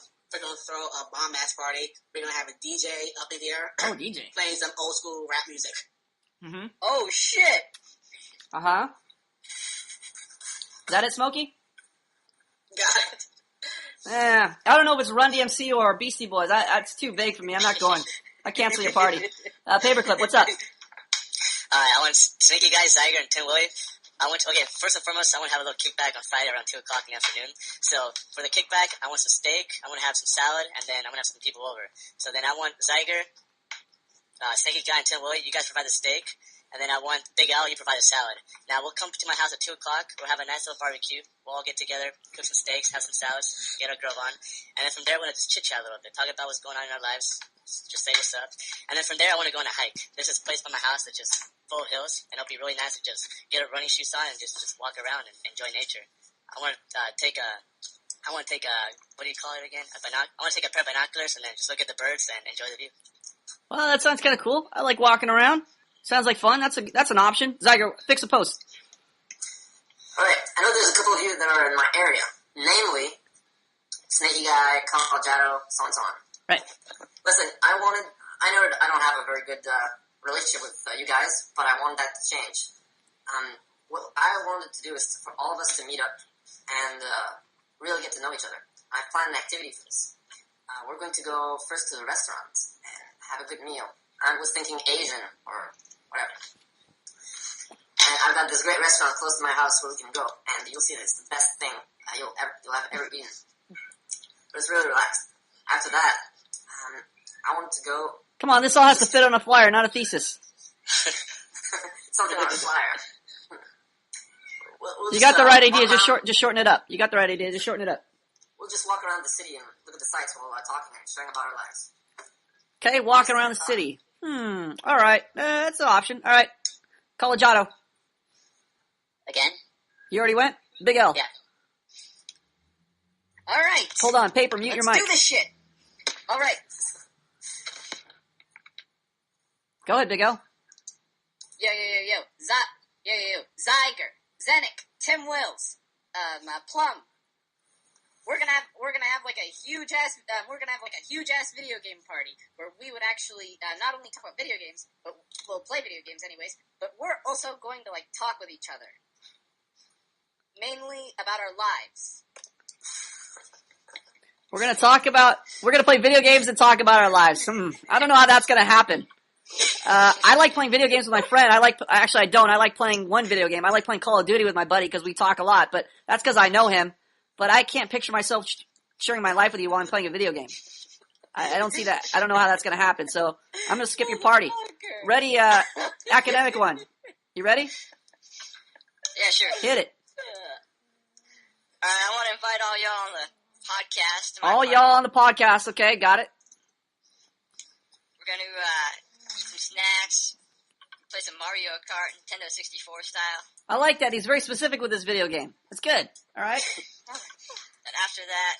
throw a bomb ass party. We're gonna have a DJ up in here.
Oh, DJ.
Playing some old school rap music.
Mm-hmm.
Oh shit!
Uh-huh. Is that it, Smokey?
Got it.
Yeah. I don't know if it's Run DMC or Beastie Boys. It's too vague for me. I'm not going. I cancel your party. Paperclip, what's up?
I want Snaky Guy, Zyger, and Tim Willie. First and foremost, I want to have a little kickback on Friday around 2 o'clock in the afternoon. So, for the kickback, I want some steak, I want to have some salad, and then I'm going to have some people over. So then I want Zyger, Snaky Guy, and Tim Willie, you guys provide the steak, and then I want Big Al, you provide the salad. Now, we'll come to my house at 2 o'clock, we'll have a nice little barbecue, we'll all get together, cook some steaks, have some salads, get our grill on, and then from there, we're going to just chit-chat a little bit, talk about what's going on in our lives, just say what's up, and then from there, I want to go on a hike. There's this place by my house that's just full of hills, and it'll be really nice to just get a running shoes on and just walk around and enjoy nature. I want to take a, what do you call it again? I want to take a pair of binoculars and then just look at the birds and enjoy the view.
Well, that sounds kind of cool. I like walking around. Sounds like fun. That's an option. Zyger, fix a post.
Alright, I know there's a couple of you that are in my area. Namely, Snaky Guy, Collegiato, so on and so on.
Right.
Listen, I know I don't have a very good relationship with you guys, but I wanted that to change. What I wanted to do is for all of us to meet up and really get to know each other. I planned an activity for this. We're going to go first to the restaurant and have a good meal. I was thinking Asian or whatever. And I've got this great restaurant close to my house where we can go, and you'll see that it's the best thing you'll have ever eaten. But it's really relaxed. After that, I wanted to go.
Come on, this all has to fit on a flyer, not a thesis.
Something on a flyer.
You got the right idea. Just shorten it up. You got the right idea. Just shorten it up.
we'll just walk around the city and look at the sights while we're talking and sharing about our lives.
Okay, walking around the city. All right. That's an option. All right. Collegiato.
Again?
You already went? Big L.
Yeah.
All right.
Hold on, paper, mute your mic.
Let's do this shit. All right.
Go ahead, Big L.
Yo. Zyger, Zenik, Tim Wills, Plum. We're gonna have like a huge ass video game party where we would actually not only talk about video games, but we'll play video games anyways. But we're also going to like talk with each other, mainly about our lives.
We're gonna play video games and talk about our lives. I don't know how that's gonna happen. I like playing video games with my friend. I like playing one video game. I like playing Call of Duty with my buddy because we talk a lot, but that's because I know him. But I can't picture myself sharing my life with you while I'm playing a video game. I don't see that. I don't know how that's going to happen. So I'm going to skip your party. Ready, academic one. You ready?
Yeah, sure.
Hit it.
I want to invite all y'all on the podcast.
All y'all on the podcast. Okay, got it.
We're going to eat some snacks, play some Mario Kart, Nintendo 64 style.
I like that. He's very specific with this video game. It's good. All right.
And after that,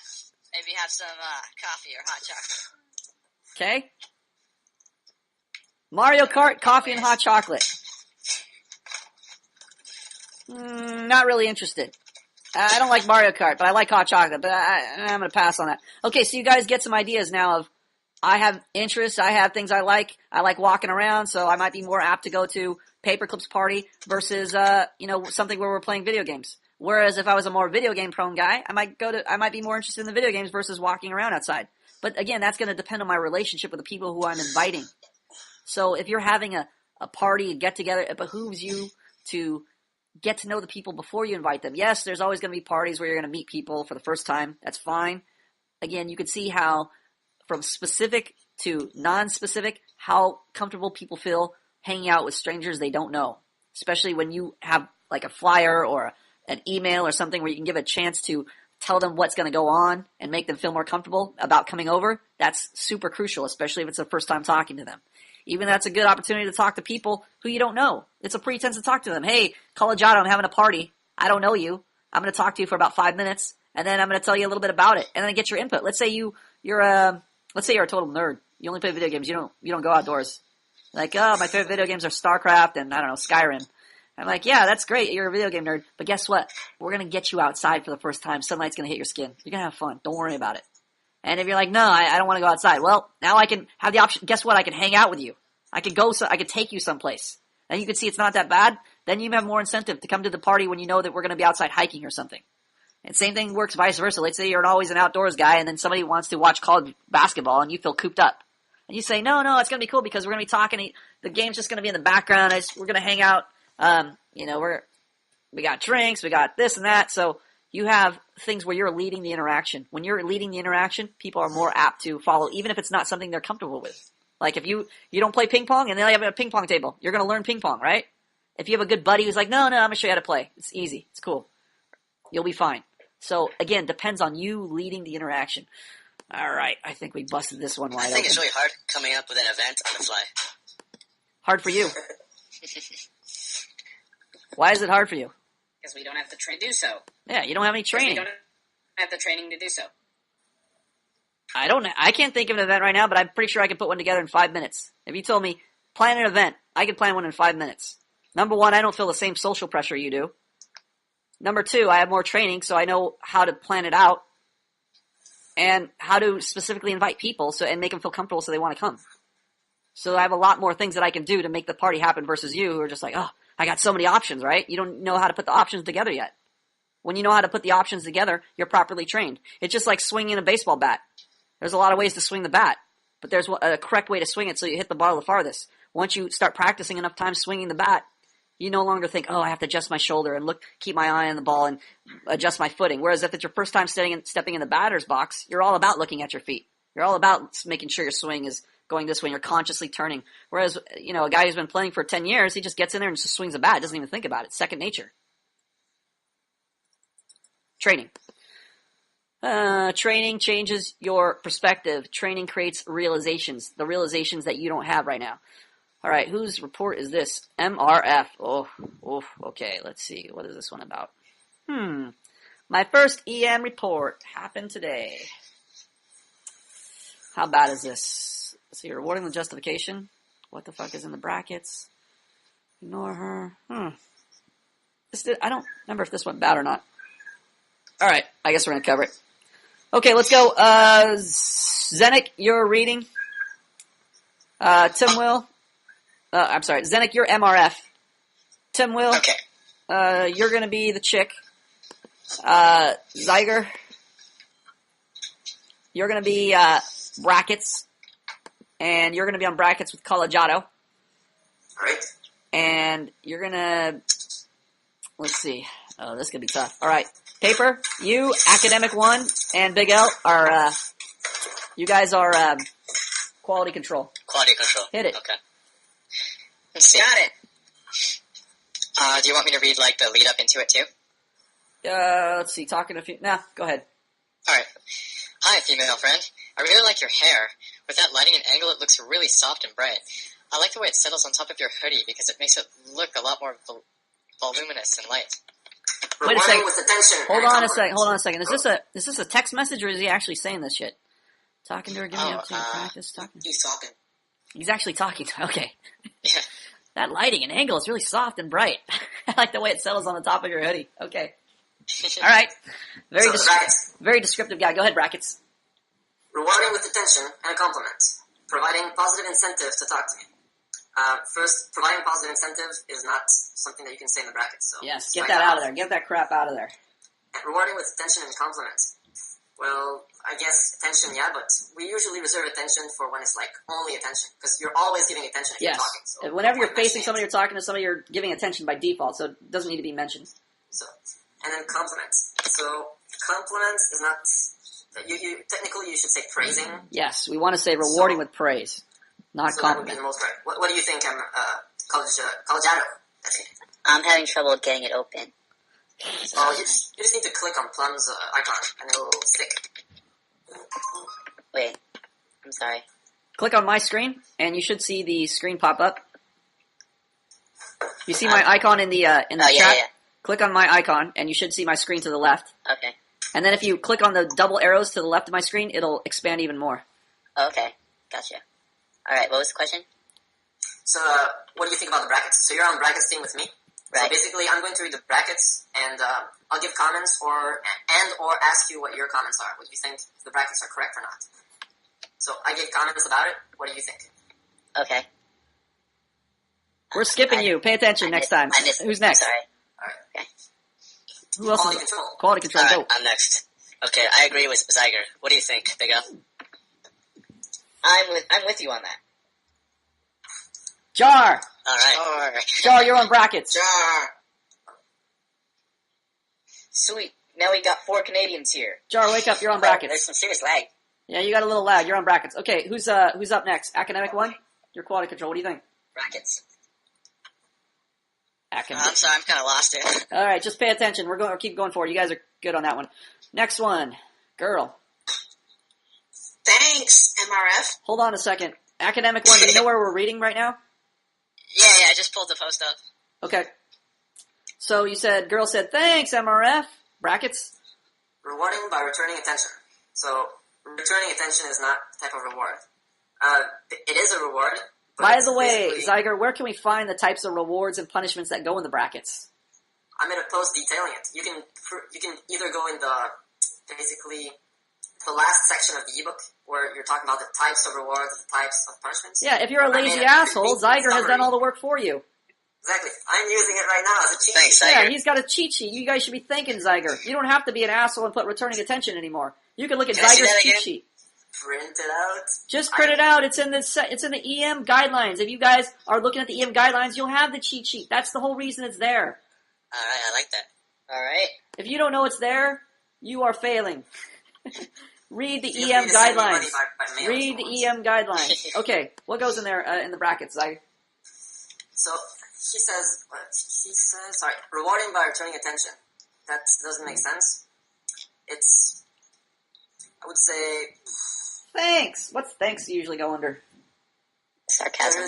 maybe have some coffee or hot chocolate.
Okay. Mario Kart, coffee, and hot chocolate. Not really interested. I don't like Mario Kart, but I like hot chocolate. But I'm going to pass on that. Okay, so you guys get some ideas now of I have interests. I have things I like. I like walking around, so I might be more apt to go to Paperclip's party versus something where we're playing video games. Whereas if I was a more video game prone guy, I might be more interested in the video games versus walking around outside. But again, that's going to depend on my relationship with the people who I'm inviting. So if you're having a party, a get together, it behooves you to get to know the people before you invite them. Yes, there's always going to be parties where you're going to meet people for the first time. That's fine. Again, you can see how from specific to non-specific, how comfortable people feel hanging out with strangers they don't know. Especially when you have like a flyer or an email or something where you can give a chance to tell them what's going to go on and make them feel more comfortable about coming over. That's super crucial, especially if it's the first time talking to them. Even that's a good opportunity to talk to people who you don't know. It's a pretense to talk to them. Hey, Collegiato, I'm having a party. I don't know you. I'm going to talk to you for about 5 minutes, and then I'm going to tell you a little bit about it, and then get your input. Let's say you're a total nerd. You only play video games. You don't go outdoors. Like, oh, my favorite video games are StarCraft and, I don't know, Skyrim. I'm like, yeah, that's great. You're a video game nerd. But guess what? We're going to get you outside for the first time. Sunlight's going to hit your skin. You're going to have fun. Don't worry about it. And if you're like, no, I don't want to go outside. Well, now I can have the option. Guess what? I can hang out with you. I could take you someplace. And you can see it's not that bad. Then you have more incentive to come to the party when you know that we're going to be outside hiking or something. And same thing works vice versa. Let's say you're always an outdoors guy and then somebody wants to watch college basketball and you feel cooped up. And you say, no, it's going to be cool because we're going to be talking. The game's just going to be in the background. We're going to hang out. We got drinks. We got this and that. So you have things where you're leading the interaction. When you're leading the interaction, people are more apt to follow, even if it's not something they're comfortable with. Like if you don't play ping pong and they have a ping pong table, you're going to learn ping pong, right? If you have a good buddy who's like, no, I'm going to show you how to play. It's easy. It's cool. You'll be fine. So again, depends on you leading the interaction. All right, I think we busted this one wide open.
I think it's really hard coming up with an event on the fly.
Hard for you. Why is it hard for you?
Because we don't have to do so.
Yeah, you don't have any training.
We don't have the training to do so.
I can't think of an event right now, but I'm pretty sure I could put one together in 5 minutes. If you told me, plan an event, I could plan one in 5 minutes. Number one, I don't feel the same social pressure you do. Number two, I have more training, so I know how to plan it out and how to specifically invite people and make them feel comfortable so they want to come. So I have a lot more things that I can do to make the party happen versus you who are just like, oh, I got so many options, right? You don't know how to put the options together yet. When you know how to put the options together, you're properly trained. It's just like swinging a baseball bat. There's a lot of ways to swing the bat, but there's a correct way to swing it so you hit the ball the farthest. Once you start practicing enough time swinging the bat, you no longer think, oh, I have to adjust my shoulder and keep my eye on the ball and adjust my footing. Whereas if it's your first time stepping in the batter's box, you're all about looking at your feet. You're all about making sure your swing is going this way and you're consciously turning. Whereas, a guy who's been playing for 10 years, he just gets in there and just swings a bat. Doesn't even think about it. Second nature. Training. Training changes your perspective. Training creates realizations. The realizations that you don't have right now. All right, whose report is this? MRF. Oh, okay, let's see. What is this one about? My first EM report happened today. How bad is this? Let's see, rewarding the justification. What the fuck is in the brackets? Ignore her. I don't remember if this went bad or not. All right, I guess we're going to cover it. Okay, let's go. Zenik, you're reading. Tim Will. I'm sorry. Zenik, you're MRF. Tim Will.
Okay.
You're going to be the chick. Zyger. You're going to be brackets. And you're going to be on brackets with Collegiato.
Alright.
And you're going to... Let's see. Oh, this could be tough. All right. Paper, you, Academic 1, and Big L are... you guys are quality control.
Quality control.
Hit it.
Okay. Let's see.
Got it.
Do you want me to read, like, the lead up into it, too?
Let's see. Talking to... Nah, go ahead.
Alright. Hi, female friend. I really like your hair. With that lighting and angle, it looks really soft and bright. I like the way it settles on top of your hoodie because it makes it look a lot more voluminous and light.
Wait a second.
With attention.
Hold on a second. Is this a text message or is he actually saying this shit? Talking to her, giving up to practice, talking.
He's talking.
He's actually talking to her. Okay.
Yeah.
That lighting and angle is really soft and bright. I like the way it settles on the top of your hoodie. Okay. All right. Very descriptive guy. Go ahead, brackets.
Rewarding with attention and a compliment. Providing positive incentive to talk to me. First, providing positive incentive is not something that you can say in the brackets. So
Yes, get that out of there. Get that crap out of there.
And rewarding with attention and compliment. Well, I guess attention, yeah, but we usually reserve attention for when it's like only attention. Because you're always giving attention if you're
Yes.
talking. So
Whenever you're facing somebody, you're talking to somebody, you're giving attention by default, so it doesn't need to be mentioned.
So, and then compliments. So, compliments is not... technically, you should say praising.
Yes, we want to say rewarding with praise, not
So that would be
compliment.
the most correct. What do you think, Collegiato? That's it.
I'm having trouble getting it open.
Oh, you just need to click on Plum's icon, and it'll stick.
Wait, I'm sorry.
Click on my screen, and you should see the screen pop up. You see my icon in the chat?
Yeah.
Click on my icon, and you should see my screen to the left.
Okay.
And then if you click on the double arrows to the left of my screen, it'll expand even more.
Okay. Gotcha. Alright, what was the question?
So, what do you think about the brackets? So you're on brackets team with me.
Right.
So basically, I'm going to read the brackets, and I'll give comments or ask you what your comments are. What you think the brackets are correct or not. So I gave comments about it. What do you think?
Okay.
We're skipping you. Pay attention next time. Who's next?
Sorry.
All right.
Okay.
Who else?
Quality control.
Quality control.
Alright,
Go.
I'm next. Okay, I agree with Zyger. What do you think, Big L?
I'm with you on that.
Jar.
Alright.
Jar, you're on brackets.
Jar.
Sweet. Now we got 4 Canadians here.
Jar, wake up. You're on
There's
brackets.
some serious lag.
Yeah, you got a little lag. You're on brackets. Okay, who's up next? Academic 1? Your quality control. What do you think?
Brackets.
Academic.
I'm sorry, I'm kind of lost here.
All right, just pay attention. We'll keep going forward. You guys are good on that one. Next one. Girl.
Thanks, MRF.
Hold on a second. Academic 1, do you know where we're reading right now?
Yeah, I just pulled the post up.
Okay. So you said, girl said, thanks, MRF. Brackets?
Rewarding by returning attention. So returning attention is not a type of reward. It is a reward. But
By
it's
the way,
basically-
Zyger, where can we find the types of rewards and punishments that go in the brackets?
I made a post detailing it. You can either go in basically the last section of the ebook where you're talking about the types of rewards, the types of punishments.
Yeah, if you're a
I
lazy
made a
asshole, Zyger has
summary.
done all the work for you.
Exactly. I'm using it right now as a cheat
Thanks,
sheet.
Yeah,
Zyger.
he's got a cheat sheet. You guys should be thanking Zyger. You don't have to be an asshole and put returning attention anymore. You can look at
Can I see
Zyger's
that
cheat
again?
sheet.
Print it out.
Just print it out. It's in the EM guidelines. If you guys are looking at the EM guidelines, you'll have the cheat sheet. That's the whole reason it's there.
Alright, I like that.
Alright.
If you don't know it's there, you are failing. Read the
Feel
EM
free to send me money
guidelines.
by mail
Read
if you
the
want.
EM guidelines. Okay, what goes in there in the brackets, Zyger?
So he says, sorry, rewarding by returning attention. That doesn't make sense. It's I would say
Thanks. What's thanks usually go under?
Sarcasm.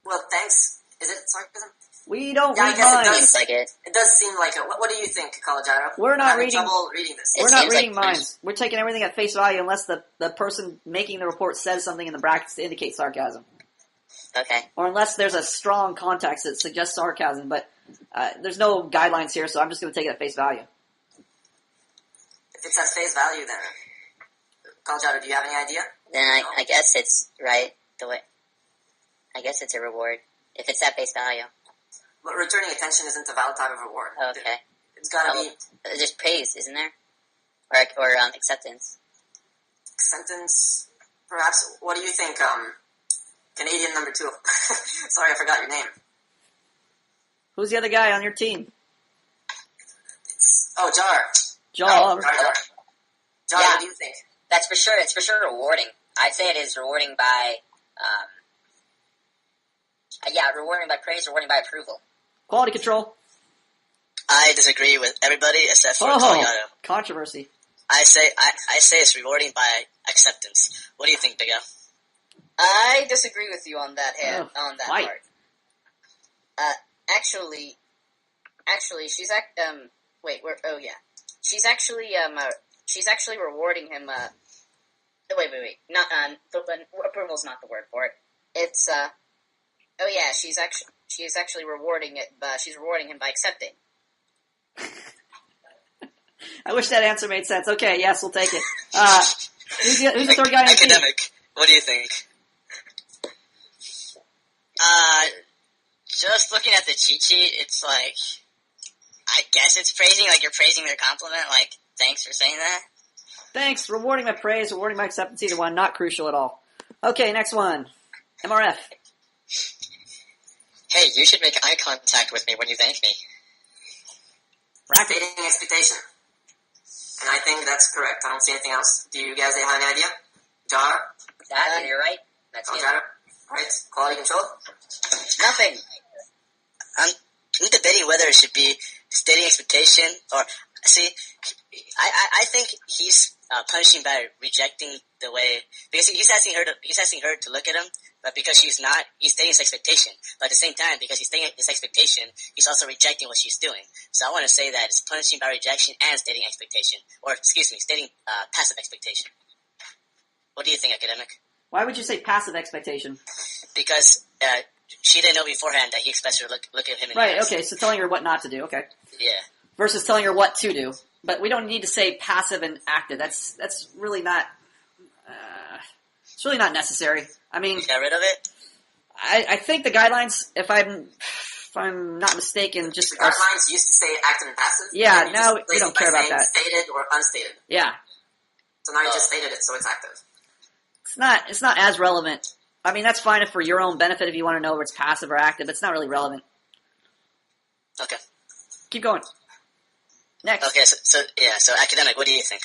well, thanks. Is it sarcasm?
We don't
Yeah, I
read
guess it
minds.
Seems like it.
It does seem like it. What do you think, Collegiado?
We're not
I'm having
reading-
trouble reading this.
It
We're not
seems like
reading minds. We're taking everything at face value unless the person making the report says something in the brackets to indicate sarcasm.
Okay.
Or unless there's a strong context that suggests sarcasm, but there's no guidelines here, so I'm just going to take it at face value.
If it's at face value, then Collegiado, do you have any idea?
Then I guess it's right the way. I guess it's a reward if it's at face value.
But returning attention isn't a valid type of reward.
Okay.
It's gotta be
There's praise, isn't there? Or acceptance.
sentence. Perhaps. What do you think, Canadian number 2? Sorry, I forgot your name.
Who's the other guy on your team?
Oh, Jar.
John.
Jar. Jar,
Yeah.
what do you think?
That's for sure. It's for sure rewarding. I'd say it is rewarding by, rewarding by praise, rewarding by approval.
Quality control.
I disagree with everybody except for
Oh,
Colorado.
controversy.
I say it's rewarding by acceptance. What do you think, Big Al?
I disagree with you on that
Oh,
on that
why?
part. Actually, she's she's actually rewarding him. Wait. Not approval's not the word for it. It's she's actually rewarding it. She's rewarding him by accepting.
Oh,
Uh,
I wish that answer made sense. Okay, yes, we'll take it. Who's the third guy on your team?
Academic. What do you think?
Just looking at the cheat sheet, it's like, I guess it's praising, like you're praising their compliment, like, thanks for saying that.
Thanks. Rewarding my praise, rewarding my acceptance, either one. Not crucial at all. Okay, next one. MRF.
Hey, you should make eye contact with me when you thank me.
Bracket.
Stating expectation. And I think that's correct. I don't see anything else. Do you guys have any idea? Jar?
That, you're right. That's it.
Collegiado? Right. Quality control?
Nothing.
I'm debating whether it should be stating expectation or see. I think he's punishing by rejecting the way because he's asking her to look at him, but because she's not, he's stating his expectation. But at the same time, because he's stating his expectation, he's also rejecting what she's doing. So I want to say that it's punishing by rejection and stating expectation, or excuse me, stating passive expectation. What do you think, academic?
Why would you say passive expectation?
Because she didn't know beforehand that he expects her to look at him in the
Right,
eyes.
okay, so telling her what not to do, okay.
Yeah.
Versus telling her what to do. But we don't need to say passive and active. That's really not, it's really not necessary. I mean,
Get rid of it?
I think the guidelines, if I'm not mistaken, just
The guidelines used to say active and passive.
Yeah,
and you
now
just
we
replace
don't
it by
care about
saying
that.
Stated or unstated.
yeah,
So now you just stated it, so it's active.
it's not as relevant. I mean, that's fine if for your own benefit if you want to know whether it's passive or active. But it's not really relevant.
Okay.
Keep going. Next.
Okay, so academic, what do you think?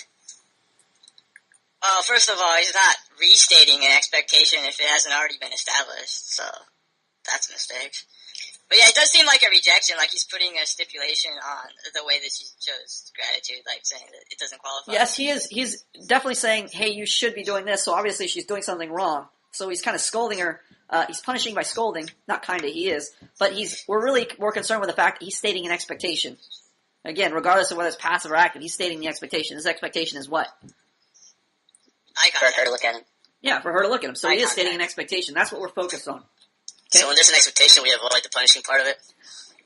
Well, first of all, he's not restating an expectation if it hasn't already been established, so that's a mistake. But yeah, it does seem like a rejection, like he's putting a stipulation on the way that she shows gratitude, like saying that it doesn't qualify.
Yes, he is. He's definitely saying, "Hey, you should be doing this." So obviously, she's doing something wrong. So he's kind of scolding her. He's punishing by scolding. Not kind of, he is. But we're really more concerned with the fact that he's stating an expectation. Again, regardless of whether it's passive or active, he's stating the expectation. His expectation is what?
Eye
For her
contact.
to look at him.
Yeah, for her to look at him. So
Eye
he is
contact.
stating an expectation. That's what we're focused on.
So when there's an expectation, we avoid the punishing part of it?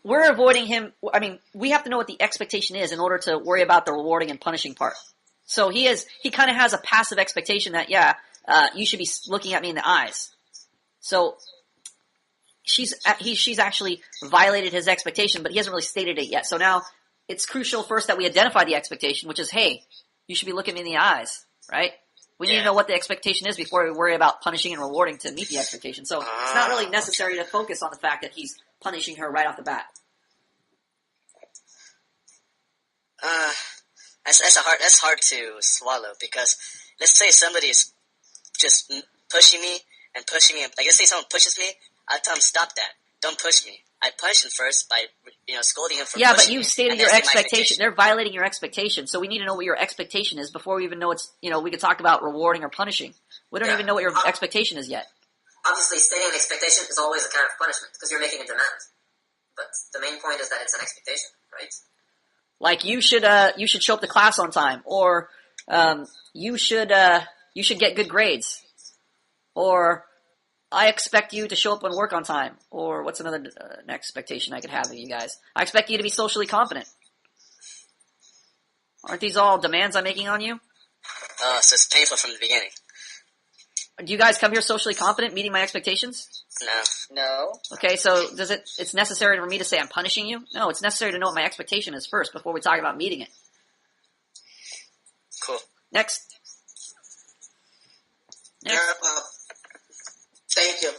We're avoiding him. I mean, we have to know what the expectation is in order to worry about the rewarding and punishing part. So he kind of has a passive expectation that, you should be looking at me in the eyes. So she's actually violated his expectation, but he hasn't really stated it yet. So now it's crucial first that we identify the expectation, which is, hey, you should be looking me in the eyes, right? We need to know what the expectation is before we worry about punishing and rewarding to meet the expectation. So it's not really necessary to focus on the fact that he's punishing her right off the bat.
That's hard to swallow because let's say somebody is just pushing me, like let's say someone pushes me, I tell them stop that, don't push me.
I punish him first by, scolding him for
Yeah, but
pushing
you
me,
stated
and
your
then say my
expectation. They're violating your expectation, so we need to know what your expectation is before we even know it's, we could talk about rewarding or punishing. We don't
Yeah.
even know what your expectation is yet.
Obviously, stating an expectation is always a kind of punishment because you're making a demand. But the main point is that it's an expectation, right?
Like you should show up to class on time, or you should get good grades, or I expect you to show up and work on time, or what's another expectation I could have of you guys? I expect you to be socially competent. Aren't these all demands I'm making on you?
So it's painful from the beginning.
Do you guys come here socially competent, meeting my expectations?
No.
Okay, so it's necessary for me to say I'm punishing you? No, it's necessary to know what my expectation is first before we talk about meeting it.
Cool.
Next.
Thank you.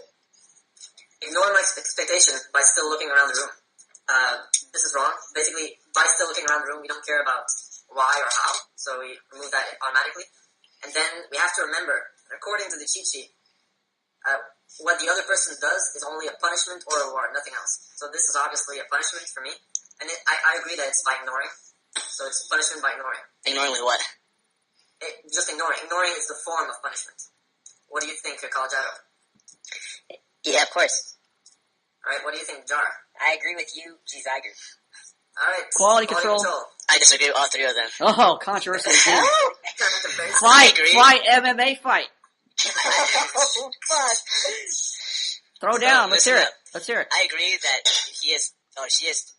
Ignore my expectation by still looking around the room. This is wrong. Basically, by still looking around the room, we don't care about why or how, so we remove that automatically. And then we have to remember, according to the cheat sheet, what the other person does is only a punishment or a reward, nothing else. So this is obviously a punishment for me, and I agree that it's by ignoring. So it's punishment by ignoring.
Ignoring with what?
Just ignoring. Ignoring is the form of punishment. What do you think, Kalajaro?
Yeah, of course.
Alright, what do you think, Jar?
I agree with you, G. Zyger.
Alright.
Quality control.
I disagree with all three of them.
Oh, controversial.
Fight!
Fight, MMA fight.
Oh, fuck.
Throw down. Let's hear it. Let's hear it.
I agree that she is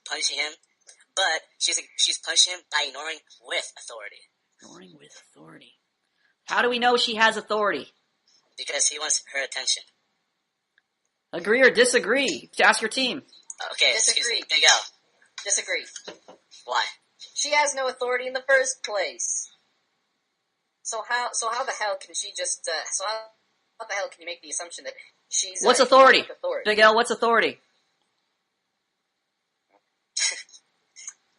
punishing him, but she's punishing him by ignoring with authority.
Ignoring with authority. How do we know she has authority?
Because he wants her attention.
Agree or disagree? Ask your team.
Okay,
Disagree.
excuse me. Big L.
Disagree.
Why?
She has no authority in the first place. So how the hell can she just, how the hell can you make the assumption that she's...
What's authority?
authority?
Big L, what's authority?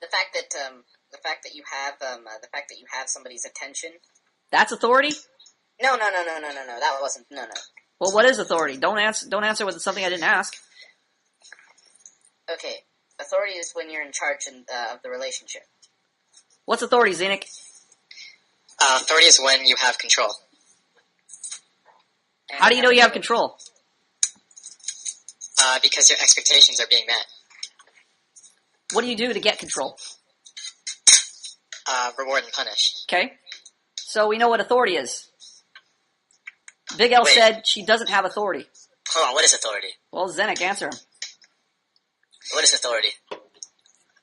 The fact that you have somebody's attention.
That's authority?
No. That wasn't. No.
Well, what is authority? Don't answer with something I didn't ask.
Okay. Authority is when you're in charge of the relationship.
What's authority, Zenik?
Authority is when you have control.
How do you know you have control?
Because your expectations are being met.
What do you do to get control?
Reward and punish.
Okay. So we know what authority is. Big L
Wait.
said she doesn't have authority.
Hold on, what is authority?
Well, Zenik, answer him.
What is authority?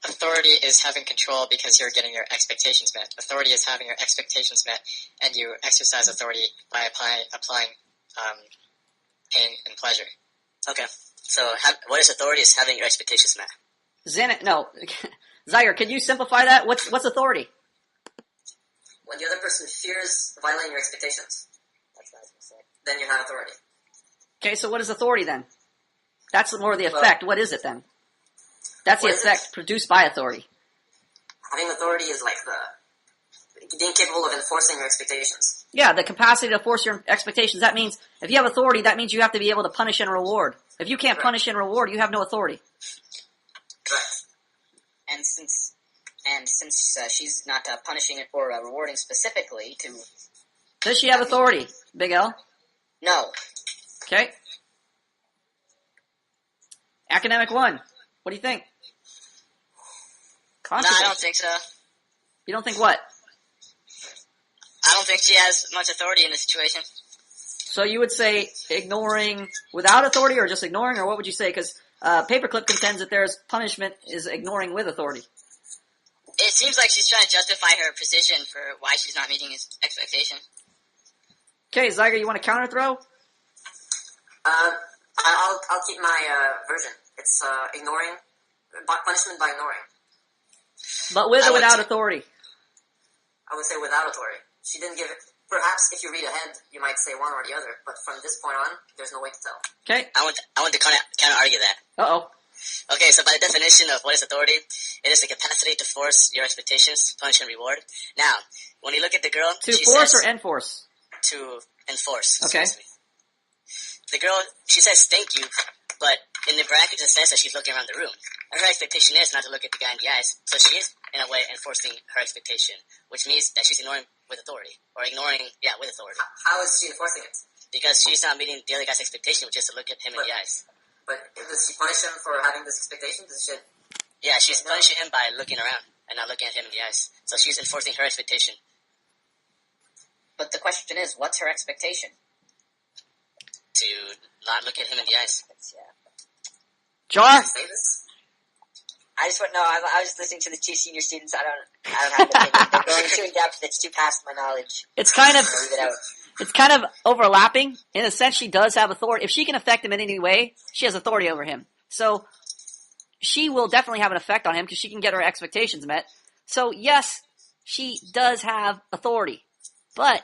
Authority is having control because you're getting your expectations met. Authority is having your expectations met, and you exercise authority by applying pain and pleasure.
Okay. So, what is authority is having your expectations met.
Zenik, no. Zyger, can you simplify that? What's authority?
When the other person fears violating your expectations, then you have authority.
Okay, so what is authority then? That's more the effect. What is it then? That's the effect produced by authority.
Having authority is like being capable of enforcing your expectations.
Yeah, the capacity to force your expectations. That means, if you have authority, that means you have to be able to punish and reward. If you can't punish and reward, you have no authority.
Correct.
And since she's not punishing it or rewarding specifically to...
Does she have authority, Big L?
No.
Okay. Academic 1. What do you think?
No, I don't think so.
You don't think what?
I don't think she has much authority in this situation.
So you would say ignoring without authority or just ignoring, or what would you say? Because Paperclip contends that there's punishment is ignoring with authority.
It seems like she's trying to justify her position for why she's not meeting his expectation.
Okay, Zyger, you want to counter throw?
I'll keep my version. It's ignoring, punishment by ignoring.
But with or without authority?
I would say without authority. She didn't give it. Perhaps if you read ahead, you might say one or the other, but from this point on, there's no way to tell.
Okay.
I want to counter argue that.
Uh-oh.
Okay, so by the definition of what is authority, it is the capacity to force your expectations, punish and reward. Now, when you look at the girl,
To
she
force
says,
or enforce?
to enforce.
Okay.
The girl, she says thank you, but in the bracket it says that she's looking around the room. And her expectation is not to look at the guy in the eyes. So she is, in a way, enforcing her expectation, which means that she's ignoring with authority. Or ignoring, with authority.
How is she enforcing it?
Because she's not meeting the other guy's expectation, which is to look at him in the eyes.
But does she punish him for having this expectation?
Yeah, she's punishing him by looking around and not looking at him in the eyes. So she's enforcing her expectation.
But the question is, what's her expectation?
To not look at him in the eyes.
Jar?
Say this?
I just want no. I was listening to the two senior students. I don't have an opinion. They're going too in depth. It's too past my knowledge.
It's kind of
I'll leave it out.
it's kind of overlapping. In a sense, she does have authority. If she can affect him in any way, she has authority over him. So she will definitely have an effect on him because she can get her expectations met. So yes, she does have authority, but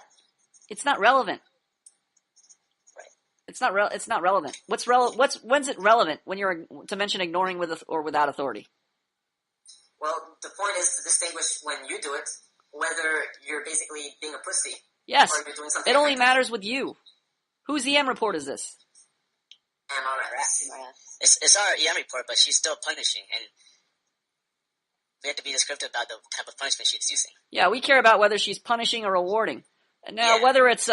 it's not relevant. It's not relevant. When's it relevant when you're to mention ignoring with or without authority?
Well, the point is to distinguish when you do it, whether you're basically being a pussy.
Yes.
Or you're doing something
It only
effective.
matters with you. Whose EM report is this?
MRS.
It's our EM report, but she's still punishing, and we have to be descriptive about the type of punishment she's using.
Yeah, we care about whether she's punishing or rewarding. And now,
Yeah.
whether it's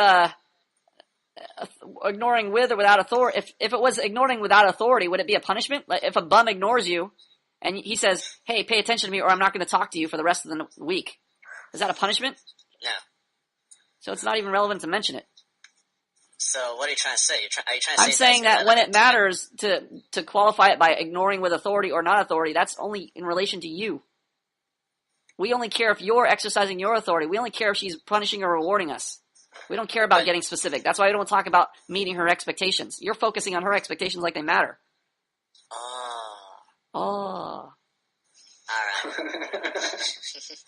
ignoring with or without authority, if it was ignoring without authority, would it be a punishment? Like if a bum ignores you, and he says, "Hey, pay attention to me, or I'm not going to talk to you for the rest of the week," is that a punishment?
No.
So it's not even relevant to mention it.
So what are you trying to say? Are you trying to say
I'm saying that when it matters to qualify it by ignoring with authority or not authority, that's only in relation to you. We only care if you're exercising your authority. We only care if she's punishing or rewarding us. We don't care about getting specific. That's why we don't talk about meeting her expectations. You're focusing on her expectations like they matter. Oh.
Alright.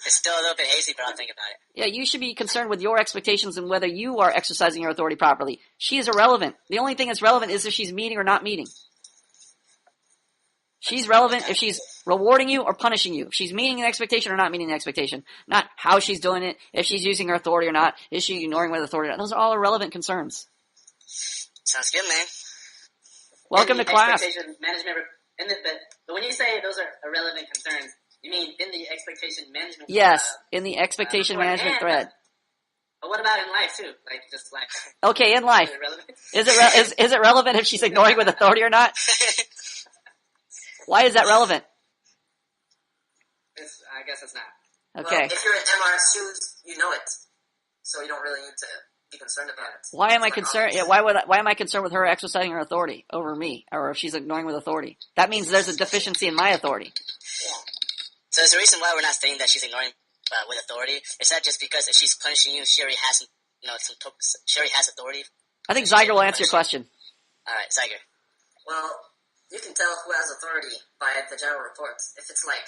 It's still a little bit hazy, but I'll think about it.
Yeah, you should be concerned with your expectations and whether you are exercising your authority properly. She is irrelevant. The only thing that's relevant is if she's meeting or not meeting. She's relevant if she's rewarding you or punishing you. If she's meeting an expectation or not meeting an expectation. Not how she's doing it, if she's using her authority or not, is she ignoring with authority or not. Those are all irrelevant concerns.
Sounds good, man.
Welcome to class.
Expectation management, but when you say those are irrelevant concerns, you mean in the expectation management?
Yes, in the expectation management thread.
But what about in life too? Like just life.
Okay, in life.
Is it relevant?
Is it relevant if she's ignoring with authority or not? Why is that relevant?
I guess it's not.
Okay.
Well, if you're in MR's shoes, you know it. So you don't really need to be concerned about it.
Why am I concerned? Yeah, why am I concerned with her exercising her authority over me, or if she's ignoring with authority? That means there's a deficiency in my authority.
So there's a reason why we're not saying that she's ignoring with authority. Is that just because if she's punishing you, she already has, she already has authority?
I think Zyger will answer your question.
Alright, Zyger.
Well, you can tell who has authority by the general report. If it's like,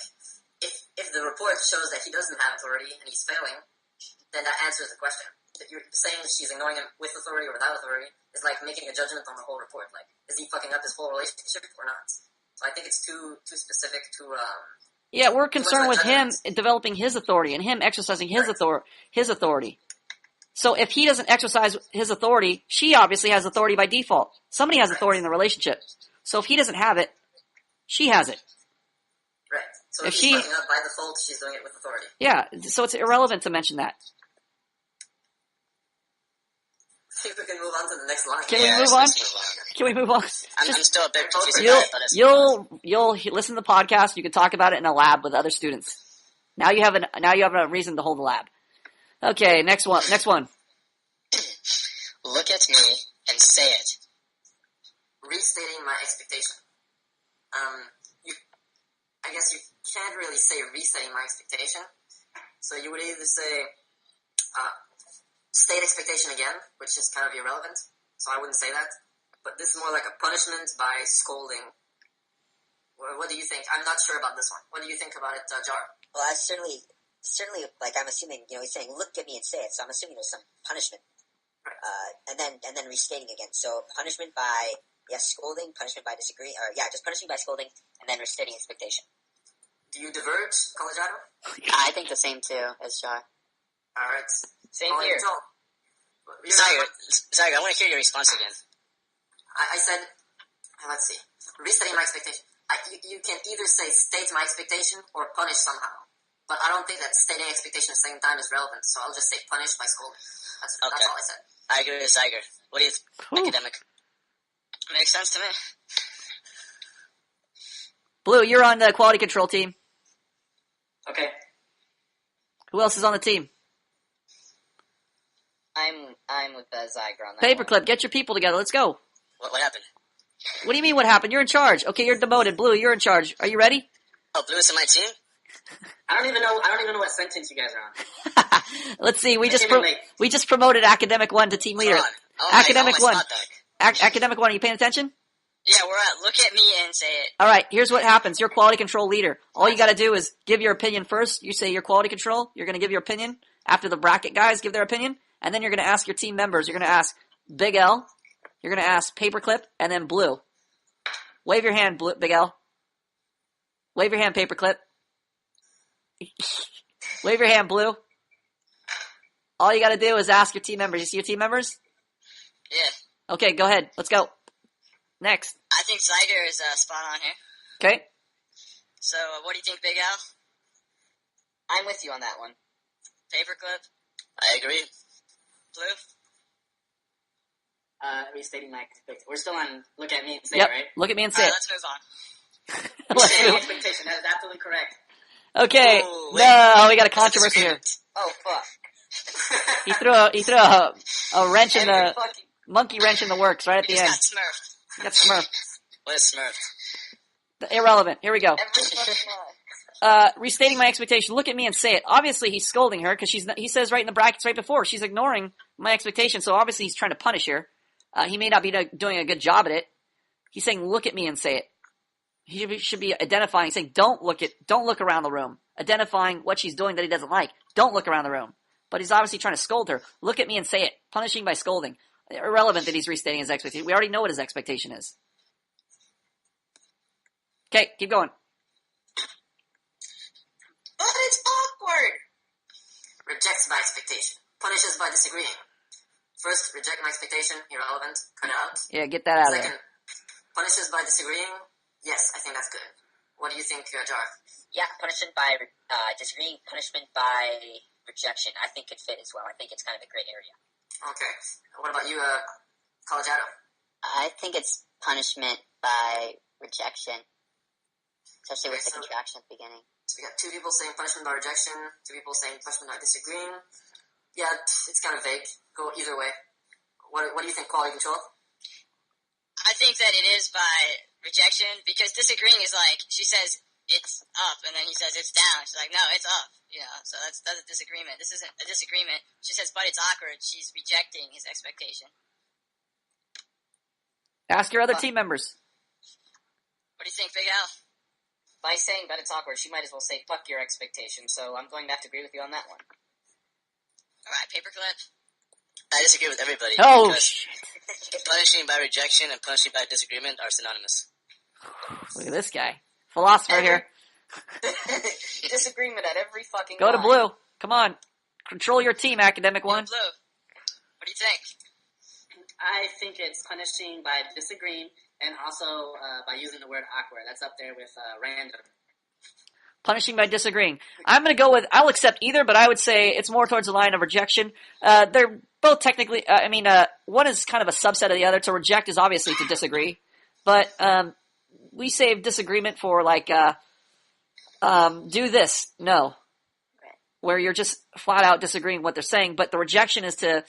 if the report shows that he doesn't have authority and he's failing, then that answers the question. If you're saying she's ignoring him with authority or without authority is like making a judgment on the whole report. Like, is he fucking up his whole relationship or not? So I think it's too specific to,
Yeah, we're concerned with him developing his authority and him exercising his authority. So if he doesn't exercise his authority, she obviously has authority by default. Somebody has authority in the relationship. So if he doesn't have it, she has it.
right. So
If
if
she-
she's fucking up by default, she's doing it with authority.
Yeah, so it's irrelevant to mention that.
I think we can move on to the next line.
Can we move on?
Let's move on.
Can we move on?
I'm still a bit confused
You'll,
about it, but let's move on.
you'll listen to the podcast. You can talk about it in a lab with other students. Now you have a reason to hold a lab. Okay, next one.
Look at me and say it.
Restating my expectation. I guess you can't really say restating my expectation. So you would either say, state expectation again, which is kind of irrelevant. So I wouldn't say that. But this is more like a punishment by scolding. What do you think? I'm not sure about this one. What do you think about it, Jar?
Well, I certainly, like, I'm assuming, he's saying, look at me and say it, so I'm assuming there's some punishment.
Right.
And then restating again. So punishment by, scolding, punishment by disagreeing, or, just punishing by scolding, and then restating expectation.
Do you diverge, Collegiado?
I think the same, too, as Jar.
Alright.
Same here.
Zyger, I want to hear your response again.
I said, let's see. restating my expectation. You can either say state my expectation or punish somehow. But I don't think that stating expectation at the same time is relevant, so I'll just say punish by scolding. That's all I said.
I agree with Zyger. What do you academic?
Makes sense to me.
Blue, you're on the quality control team.
Okay.
Who else is on the team?
I'm with Zyger on that.
Paperclip, get your people together. Let's go.
What happened?
What do you mean what happened? You're in charge. Okay, you're demoted. Blue, you're in charge. Are you ready?
Oh, Blue is in my team?
I don't even know what sentence you guys are on.
Let's see. We just promoted Academic 1 to team leader. Academic 1. Academic 1, are you paying attention?
Yeah, we're at look at me and say it.
All right, here's what happens. You're quality control leader. All you got to do is give your opinion first. You say you're quality control. You're going to give your opinion. After the bracket guys give their opinion. And then you're going to ask your team members. You're going to ask Big L. You're going to ask Paperclip. And then Blue. Wave your hand, Blue, Big L. Wave your hand, Paperclip. Wave your hand, Blue. All you got to do is ask your team members. You see your team members?
Yeah.
Okay, go ahead. Let's go. Next.
I think Zyger is spot on here.
Okay.
So, what do you think, Big Al?
I'm with you on that one.
Paperclip?
I agree.
Blue?
Restating my expectation. We're still on look at me and say
Yep.
it, right?
Look at me and say it.
Let's move on.
Let's
Restating
move.
expectation. That is absolutely correct.
Okay.
Ooh,
No, we got a controversy here.
Oh, fuck.
He threw a wrench in
Every
the
fucking...
monkey wrench in the works right at
He
the
just
end.
got smurfed.
He got smurfed.
What is Smurf?
Irrelevant. Here we go.
Every fucking
Restating my expectation. Look at me and say it. Obviously, he's scolding her because he says right in the brackets right before she's ignoring my expectation. So obviously, he's trying to punish her. He may not be doing a good job at it. He's saying, "Look at me and say it." He should be identifying, saying, "Don't look around the room." Identifying what she's doing that he doesn't like. Don't look around the room. But he's obviously trying to scold her. Look at me and say it. Punishing by scolding. Irrelevant that he's restating his expectation. We already know what his expectation is. Okay, keep going.
But it's awkward. Rejects my expectation. Punishes by disagreeing. First, reject my expectation. Irrelevant. Cut it out.
Yeah, get that out of
Second,
there.
punishes by disagreeing. Yes, I think that's good. What do you think, Jar?
Yeah, punishment by disagreeing, punishment by rejection. I think it fit as well. I think it's kind of a gray area.
Okay. What about you, Collegiado?
I think it's punishment by rejection, especially with the
Okay, so-
contraction at the beginning.
So we got two people saying punishment by rejection, two people saying punishment by disagreeing. Yeah, it's kind of vague. Go either way. What do you think, quality control?
I think that it is by rejection because disagreeing is like she says it's up and then he says it's down. She's like, no, it's up. You know, so that's a disagreement. This isn't a disagreement. She says, but it's awkward. She's rejecting his expectation.
Ask your other team members.
What do you think, Big Al?
By saying that it's awkward, she might as well say fuck your expectation. So I'm going to have to agree with you on that one.
All right, paperclip.
I disagree with everybody.
Oh,
because punishing by rejection and punishing by disagreement are synonymous.
look at this guy. Philosopher here.
Disagreement at every fucking
Go to
line.
Blue. Come on. Control your team, Academic
Blue.
1.
What do you think?
I think it's punishing by disagreeing and also by using the word awkward. That's up there with random.
Punishing by disagreeing. I'm going to go with, I'll accept either, but I would say it's more towards the line of rejection. They're both technically, one is kind of a subset of the other. To reject is obviously to disagree. But we save disagreement for like, do this. No. Where you're just flat out disagreeing what they're saying. But the rejection is to,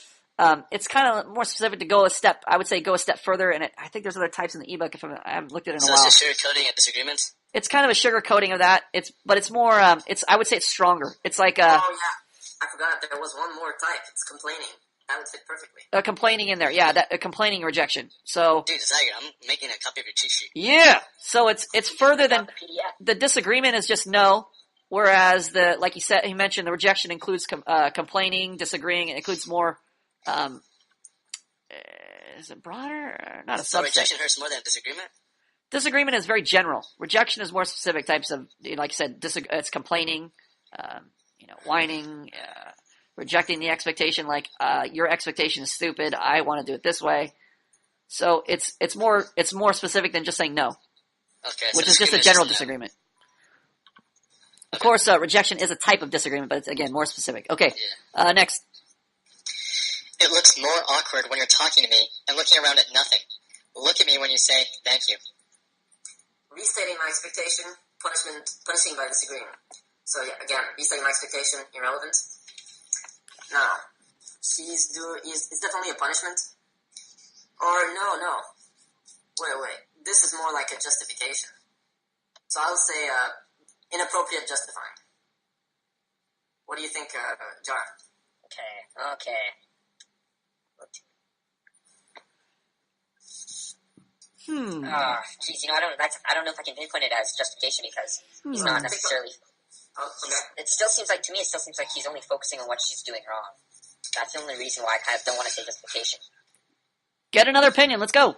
it's kind of more specific to go a step, I would say go a step further. And I think there's other types in the ebook I haven't looked at it in a
So
while.
it's just sugarcoating a disagreement?
It's kind of a sugar coating of that. But it's more, I would say it's stronger. It's like,
Oh, yeah. I forgot there was one more type. It's complaining. That would fit perfectly.
a complaining in there. Yeah, a complaining rejection. So,
Dude, Zyger, I'm making a copy of your cheat sheet.
yeah. So it's further than,
The PDF.
the disagreement is just no. Whereas like he mentioned, the rejection includes, complaining, disagreeing. It includes more, is it broader? Not a
So
subset.
rejection hurts more than disagreement?
Disagreement is very general. Rejection is more specific types of, like you said, it's complaining, whining, rejecting the expectation, like, your expectation is stupid, I want to do it this way. So it's more specific than just saying no.
Okay.
which is just a general disagreement. Of course, rejection is a type of disagreement, but it's, again, more specific. Okay, next.
It looks more awkward when you're talking to me and looking around at nothing. Look at me when you say thank you.
Restating my expectation, punishing by disagreeing. So yeah, again, restating my expectation, irrelevant. Now, is definitely a punishment. Or no. Wait. This is more like a justification. So I'll say inappropriate justifying. What do you think, Jar?
Okay. Geez, I don't know if I can pinpoint it as justification because he's not necessarily.
Okay.
It still seems like he's only focusing on what she's doing wrong. That's the only reason why I kind of don't want to say justification.
Get another opinion. Let's go.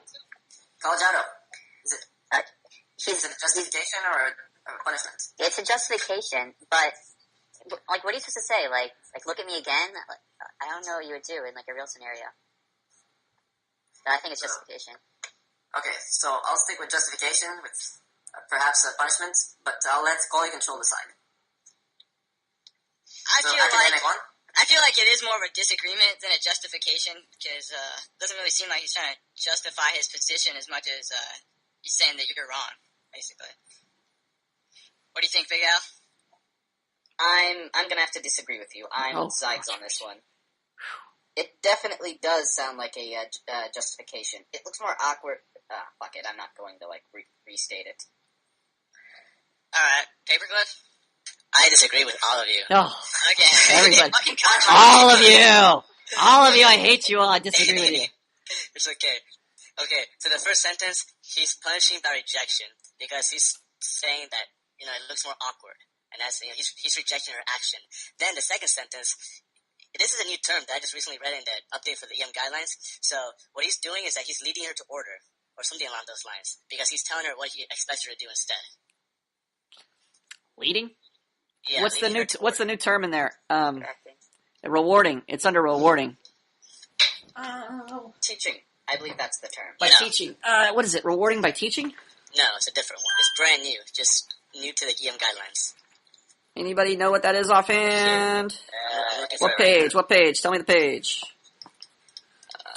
Collegiano. Is it a justification or a punishment?
It's a justification, but like, what are you supposed to say? Like look at me again. I don't know what you would do in like a real scenario. But I think it's justification.
Okay, so I'll stick with justification with perhaps a punishment, but I'll let quality control decide.
I
So
feel
academic
like
one.
I feel like it is more of a disagreement than a justification because it doesn't really seem like he's trying to justify his position as much as he's saying that you're wrong, basically. What do you think, Big Al?
I'm gonna have to disagree with you. I'm Zyges on this one. It definitely does sound like a justification. It looks more awkward. Fuck it. I'm not going to restate it.
All right, Paperclip.
I disagree with all of you.
Oh,
Okay,
everybody.
Fucking controversy.
All of you. I hate you all. I disagree with you.
It's okay. Okay, so the first sentence, he's punishing by rejection because he's saying that, it looks more awkward. And that's, he's rejecting her action. Then the second sentence, this is a new term that I just recently read in the update for the EM guidelines. So what he's doing is that he's leading her to order or something along those lines because he's telling her what he expects her to do instead.
Leading?
Yeah,
What's the new term in there?
Correcting.
Rewarding. It's under rewarding.
Teaching. I believe that's the term.
By teaching. What is it? Rewarding by teaching?
No, it's a different one. It's brand new, just new to the EM guidelines.
Anybody know what that is offhand?
I'm looking for
What
it right
page? What page? Tell me the page.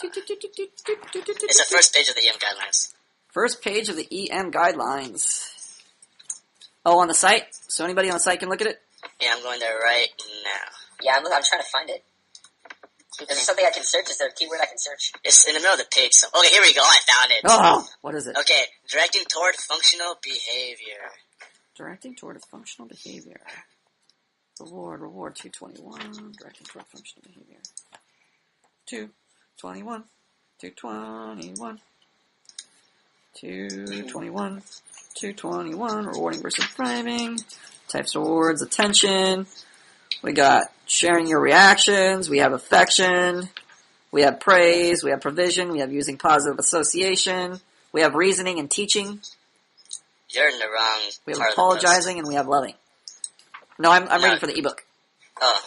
now. It's the first page of the EM guidelines.
First page of the EM guidelines. Oh, on the site? So anybody on the site can look at it?
Yeah, I'm going there right now.
Yeah, I'm trying to find it. Is there something I can search? Is there a keyword I can search?
It's in the middle of the page. So, okay, here we go. I found it.
Oh, what is it?
Okay, directing toward functional behavior.
Directing toward a functional behavior. Reward, 221. Directing toward functional behavior. 221. 221. Rewarding versus priming. Types of rewards, attention. We got sharing your reactions. We have affection. We have praise. We have provision. We have using positive association. We have reasoning and teaching.
You're in the wrong
We have
part
apologizing, and we have loving. No, I'm reading for the ebook.
Oh.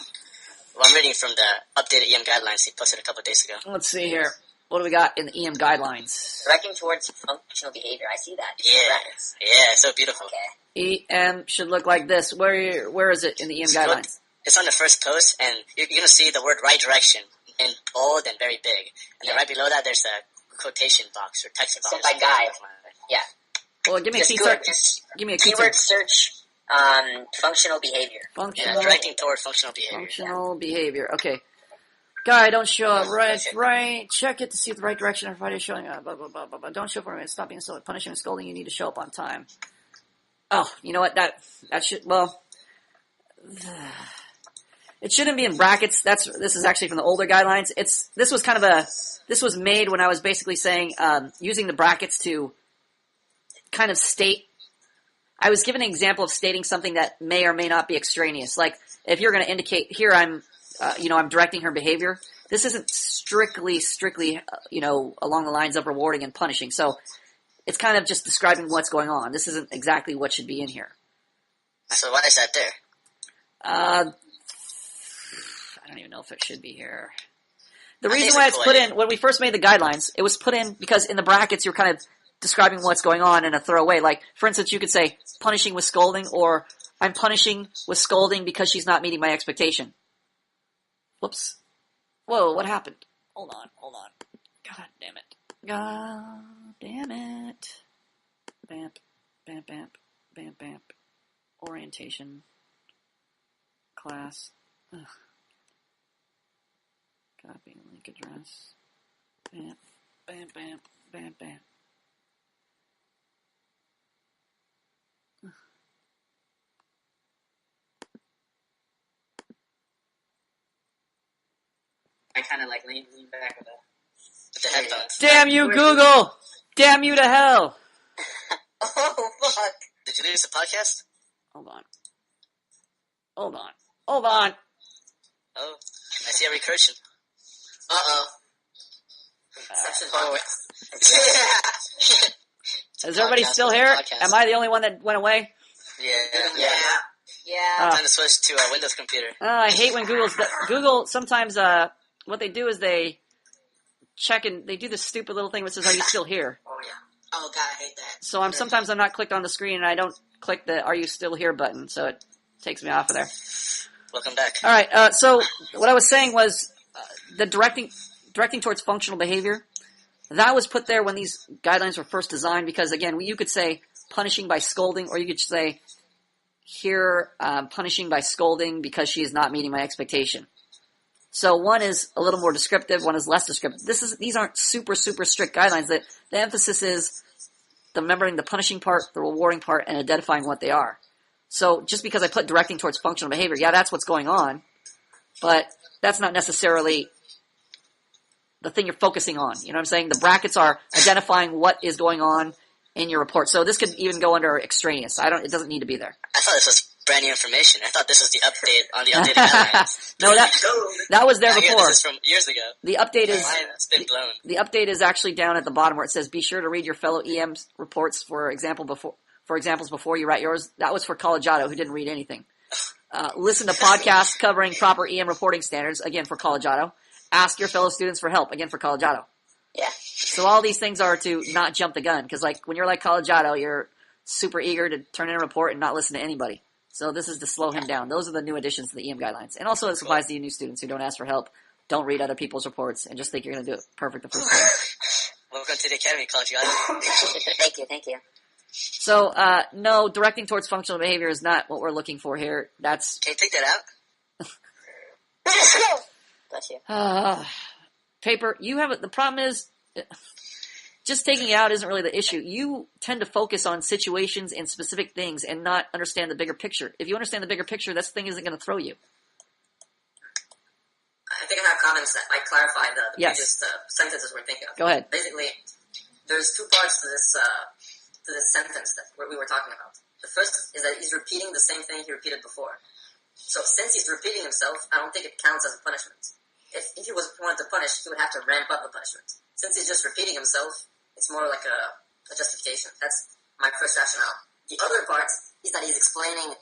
Well, I'm reading from the updated EM guidelines he posted a couple of days ago.
Let's see here. What do we got in the EM guidelines?
Directing towards functional behavior. I see that.
Yeah, it's so beautiful.
Okay.
EM should look like this. Where is it in the EM guidelines?
It's on the first post, and you're going to see the word right direction in bold and very big. And then right below that, there's a quotation box or text box.
Sent by Guy. Yeah.
Well, give me a
Just
Give me a key
keyword
term.
search functional behavior.
Functional.
Yeah, directing toward functional behavior.
Functional behavior. Okay. Guy, don't show up. Right. Check it to see if the right direction everybody is showing up. Blah, blah, blah, blah, blah. Don't show up for a minute. Stop being silly. Punishing and scolding. You need to show up on time. Oh, you know what? That should, well, it shouldn't be in brackets. This is actually from the older guidelines. This was made when I was basically saying, using the brackets to kind of state, I was given an example of stating something that may or may not be extraneous. Like, if you're going to indicate, here I'm directing her behavior. This isn't strictly, along the lines of rewarding and punishing. So, it's kind of just describing what's going on. This isn't exactly what should be in here.
So why is that there?
I don't even know if it should be here. The reason why it's put in, when we first made the guidelines, it was put in because in the brackets you're kind of describing what's going on in a thorough way. Like, for instance, you could say punishing with scolding, or I'm punishing with scolding because she's not meeting my expectation. Whoops. Whoa, what happened? Hold on. God damn it. Bamp. Orientation. Class. Ugh. Copy link address. Bam.
I kind of like lean back with
The headphones.
Damn you, Google! Damn you to hell!
Oh, fuck.
Did you lose the podcast?
Hold on.
Oh, I see a recursion.
Uh-oh.
Oh, wait.
Is everybody
Podcast
still
within
here?
podcast.
Am I the only one that went away?
Yeah.
Yeah.
Time to switch to a Windows computer.
I hate when Google sometimes, what they do is they check and they do this stupid little thing which says, are you still here?
Oh, yeah.
Oh God, I hate that.
So sometimes I'm not clicked on the screen and I don't click the are you still here button, so it takes me off of there.
Welcome back.
Alright, so what I was saying was the directing towards functional behavior, that was put there when these guidelines were first designed because, again, you could say punishing by scolding, or you could say here punishing by scolding because she is not meeting my expectation. So one is a little more descriptive, one is less descriptive. These aren't super strict guidelines. The emphasis is remembering the punishing part, the rewarding part, and identifying what they are. So just because I put directing towards functional behavior, yeah, that's what's going on, but that's not necessarily the thing you're focusing on. You know what I'm saying? The brackets are identifying what is going on in your report. So this could even go under extraneous. It doesn't need to be there.
I thought this was brand new information. I thought this was the update on the updated guidelines.
No, that was there
I hear
before.
this is from years ago.
The update is
It's been blown.
the update is actually down at the bottom where it says, "Be sure to read your fellow EM's reports for examples before you write yours." That was for Collegiado, who didn't read anything. Listen to podcasts covering proper EM reporting standards, again for Collegiado. Ask your fellow students for help, again for Collegiado.
Yeah.
So all these things are to not jump the gun, because like when you're like Collegiado, you're super eager to turn in a report and not listen to anybody. So this is to slow him down. Those are the new additions to the EM guidelines. And also this applies to you new students who don't ask for help, don't read other people's reports, and just think you're going to do it perfect the first time.
Welcome to the Academy, Collegiado.
Thank you.
So, no, directing towards functional behavior is not what we're looking for here. That's,
Can you take that out?
Bless you.
paper, the problem is, just taking it out isn't really the issue. You tend to focus on situations and specific things and not understand the bigger picture. If you understand the bigger picture, this thing isn't going to throw you.
I think I have comments that might clarify the
Yes.
previous sentences we're thinking of.
Go ahead.
Basically, there's two parts to this sentence that we were talking about. The first is that he's repeating the same thing he repeated before. So since he's repeating himself, I don't think it counts as a punishment. If he wanted to punish, he would have to ramp up the punishment. Since he's just repeating himself, it's more like a justification. That's my first rationale. The other part is that he's explaining,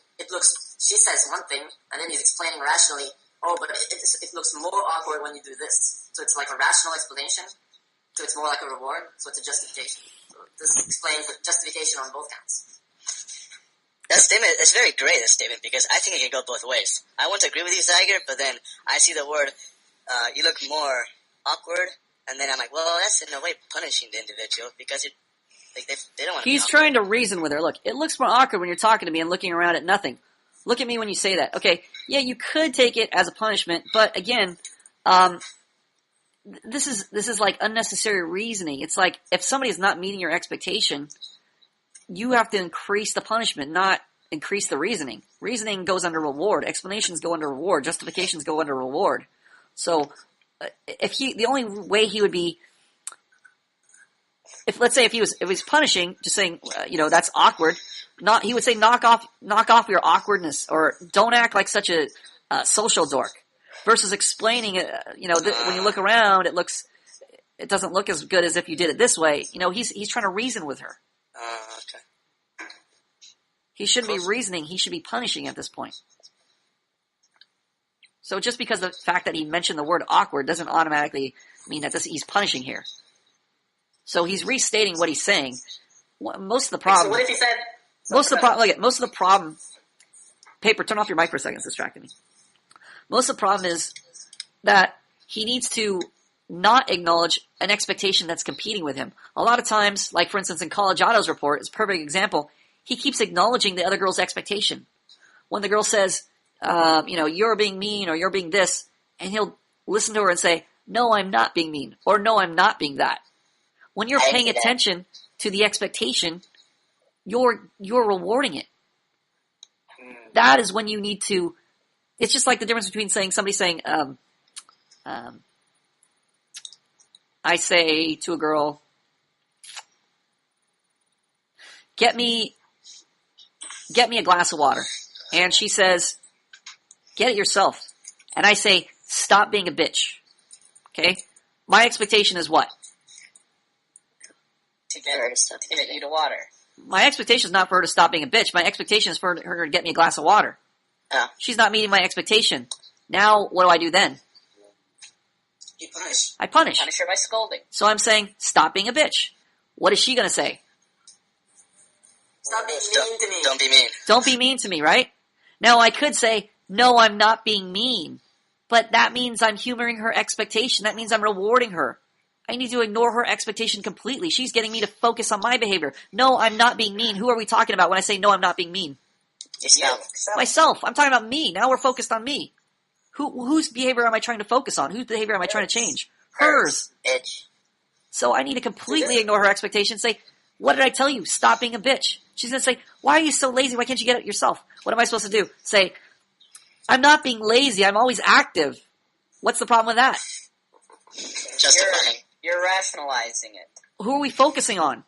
she says one thing, and then he's explaining rationally, oh, but it looks more awkward when you do this. So it's like a rational explanation, so it's more like a reward, so it's a justification. So this explains the justification on both counts.
That statement is very great, this statement, because I think it can go both ways. I want to agree with you, Zyger, but then I see the word, you look more awkward, and then I'm like, well, that's in a way punishing the individual, because they don't want to
He's trying to reason with her. Look, it looks more awkward when you're talking to me and looking around at nothing. Look at me when you say that. Okay, yeah, you could take it as a punishment, but again, this is like unnecessary reasoning. It's like if somebody is not meeting your expectation, you have to increase the punishment, not increase the reasoning. Reasoning goes under reward. Explanations go under reward. Justifications go under reward. So, the only way he would be, let's say if he's punishing, just saying, that's awkward. He would say knock off your awkwardness, or don't act like such a social dork. Versus explaining it, when you look around, it doesn't look as good as if you did it this way. He's trying to reason with her.
Okay.
He shouldn't be reasoning. He should be punishing at this point. So just because the fact that he mentioned the word awkward doesn't automatically mean that he's punishing here. So he's restating what he's saying. Most of the
So
problem.
what if he said?
Most of the problem. Paper, turn off your mic for a second. It's distracting me. Most of the problem is that he needs to not acknowledge an expectation that's competing with him. A lot of times, like for instance in Collegiato's report, it's a perfect example. He keeps acknowledging the other girl's expectation. When the girl says, you're being mean or you're being this, and he'll listen to her and say, no, I'm not being mean, or no, I'm not being that. When you're paying attention to the expectation, you're rewarding it. That is when you need to. It's just like the difference between somebody saying, I say to a girl, get me a glass of water. And she says, get it yourself. And I say, stop being a bitch. Okay? My expectation is what?
To get you to water.
My expectation is not for her to stop being a bitch. My expectation is for her to get me a glass of water. She's not meeting my expectation. Now, what do I do then?
You punish.
I punish.
Punish her by scolding.
So I'm saying, stop being a bitch. What is she going to say?
Stop being mean to me.
Don't be mean.
Don't be mean to me, right? Now, I could say, no, I'm not being mean. But that means I'm humoring her expectation. That means I'm rewarding her. I need to ignore her expectation completely. She's getting me to focus on my behavior. No, I'm not being mean. Who are we talking about when I say, no, I'm not being mean?
Yourself.
Myself. I'm talking about me. Now we're focused on me. Whose behavior am I trying to focus on? Whose behavior am I trying to change? Hers.
Bitch.
So I need to completely ignore her expectation and say, what did I tell you? Stop being a bitch. She's going to say, why are you so lazy? Why can't you get it yourself? What am I supposed to do? Say, I'm not being lazy. I'm always active. What's the problem with that?
Justifying.
You're rationalizing it.
Who are we focusing on?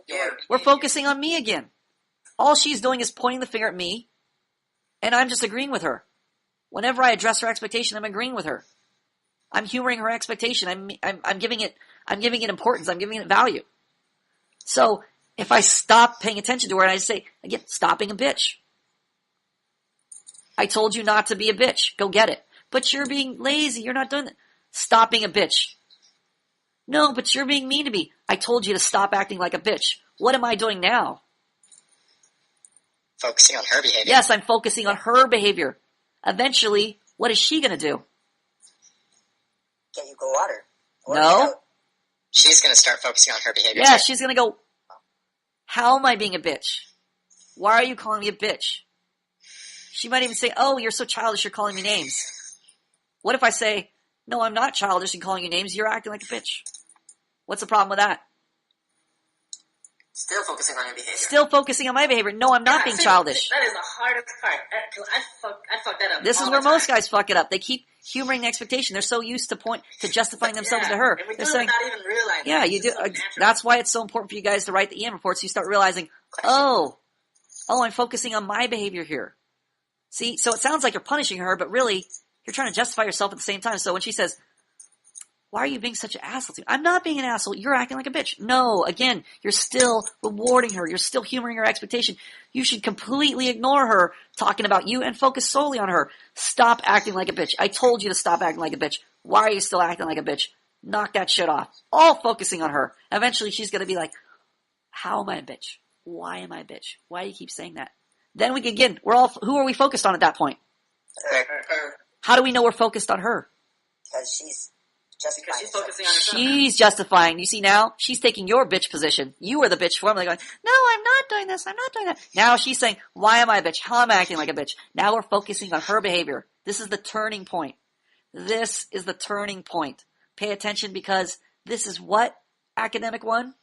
You're
We're focusing on me again. All she's doing is pointing the finger at me, and I'm just agreeing with her. Whenever I address her expectation, I'm agreeing with her. I'm humoring her expectation. I'm giving it importance. I'm giving it value. So if I stop paying attention to her and I say, again, stop being a bitch. I told you not to be a bitch. Go get it. But you're being lazy. You're not doing that. Stop being a bitch. No, but you're being mean to me. I told you to stop acting like a bitch. What am I doing now?
Focusing on her behavior.
Yes, I'm focusing on her behavior. Eventually, what is she going to do?
Get you go water.
No.
She's going to start focusing on her behavior.
Yeah,
too.
she's going to go, how am I being a bitch? Why are you calling me a bitch? She might even say, oh, you're so childish, you're calling me names. What if I say, no, I'm not childish in calling you names, you're acting like a bitch? What's the problem with that?
Still focusing on your behavior.
Still focusing on my behavior. No, I'm not being childish.
That is the hardest part. I fuck that up.
This is where most guys fuck it up. They keep humoring the expectation. They're so used to justifying themselves to her.
And we do
They're
it
saying,
without even realizing.
yeah,
it.
you
It's
do.
just so natural.
That's why it's so important for you guys to write the EM reports. So you start realizing, oh, I'm focusing on my behavior here. See, so it sounds like you're punishing her, but really, you're trying to justify yourself at the same time. So when she says, why are you being such an asshole to me? I'm not being an asshole. You're acting like a bitch. No, again, you're still rewarding her. You're still humoring her expectation. You should completely ignore her talking about you and focus solely on her. Stop acting like a bitch. I told you to stop acting like a bitch. Why are you still acting like a bitch? Knock that shit off. All focusing on her. Eventually she's going to be like, how am I a bitch? Why am I a bitch? Why do you keep saying that? Then we can, again, who are we focused on at that point?
Her.
How do we know we're focused on her?
Because she's
Because she's focusing on herself.
She's justifying. You see now? She's taking your bitch position. You are the bitch formerly going, no, I'm not doing this. I'm not doing that. Now she's saying, why am I a bitch? How am I acting like a bitch? Now we're focusing on her behavior. This is the turning point. This is the turning point. Pay attention because this is what? Academic one?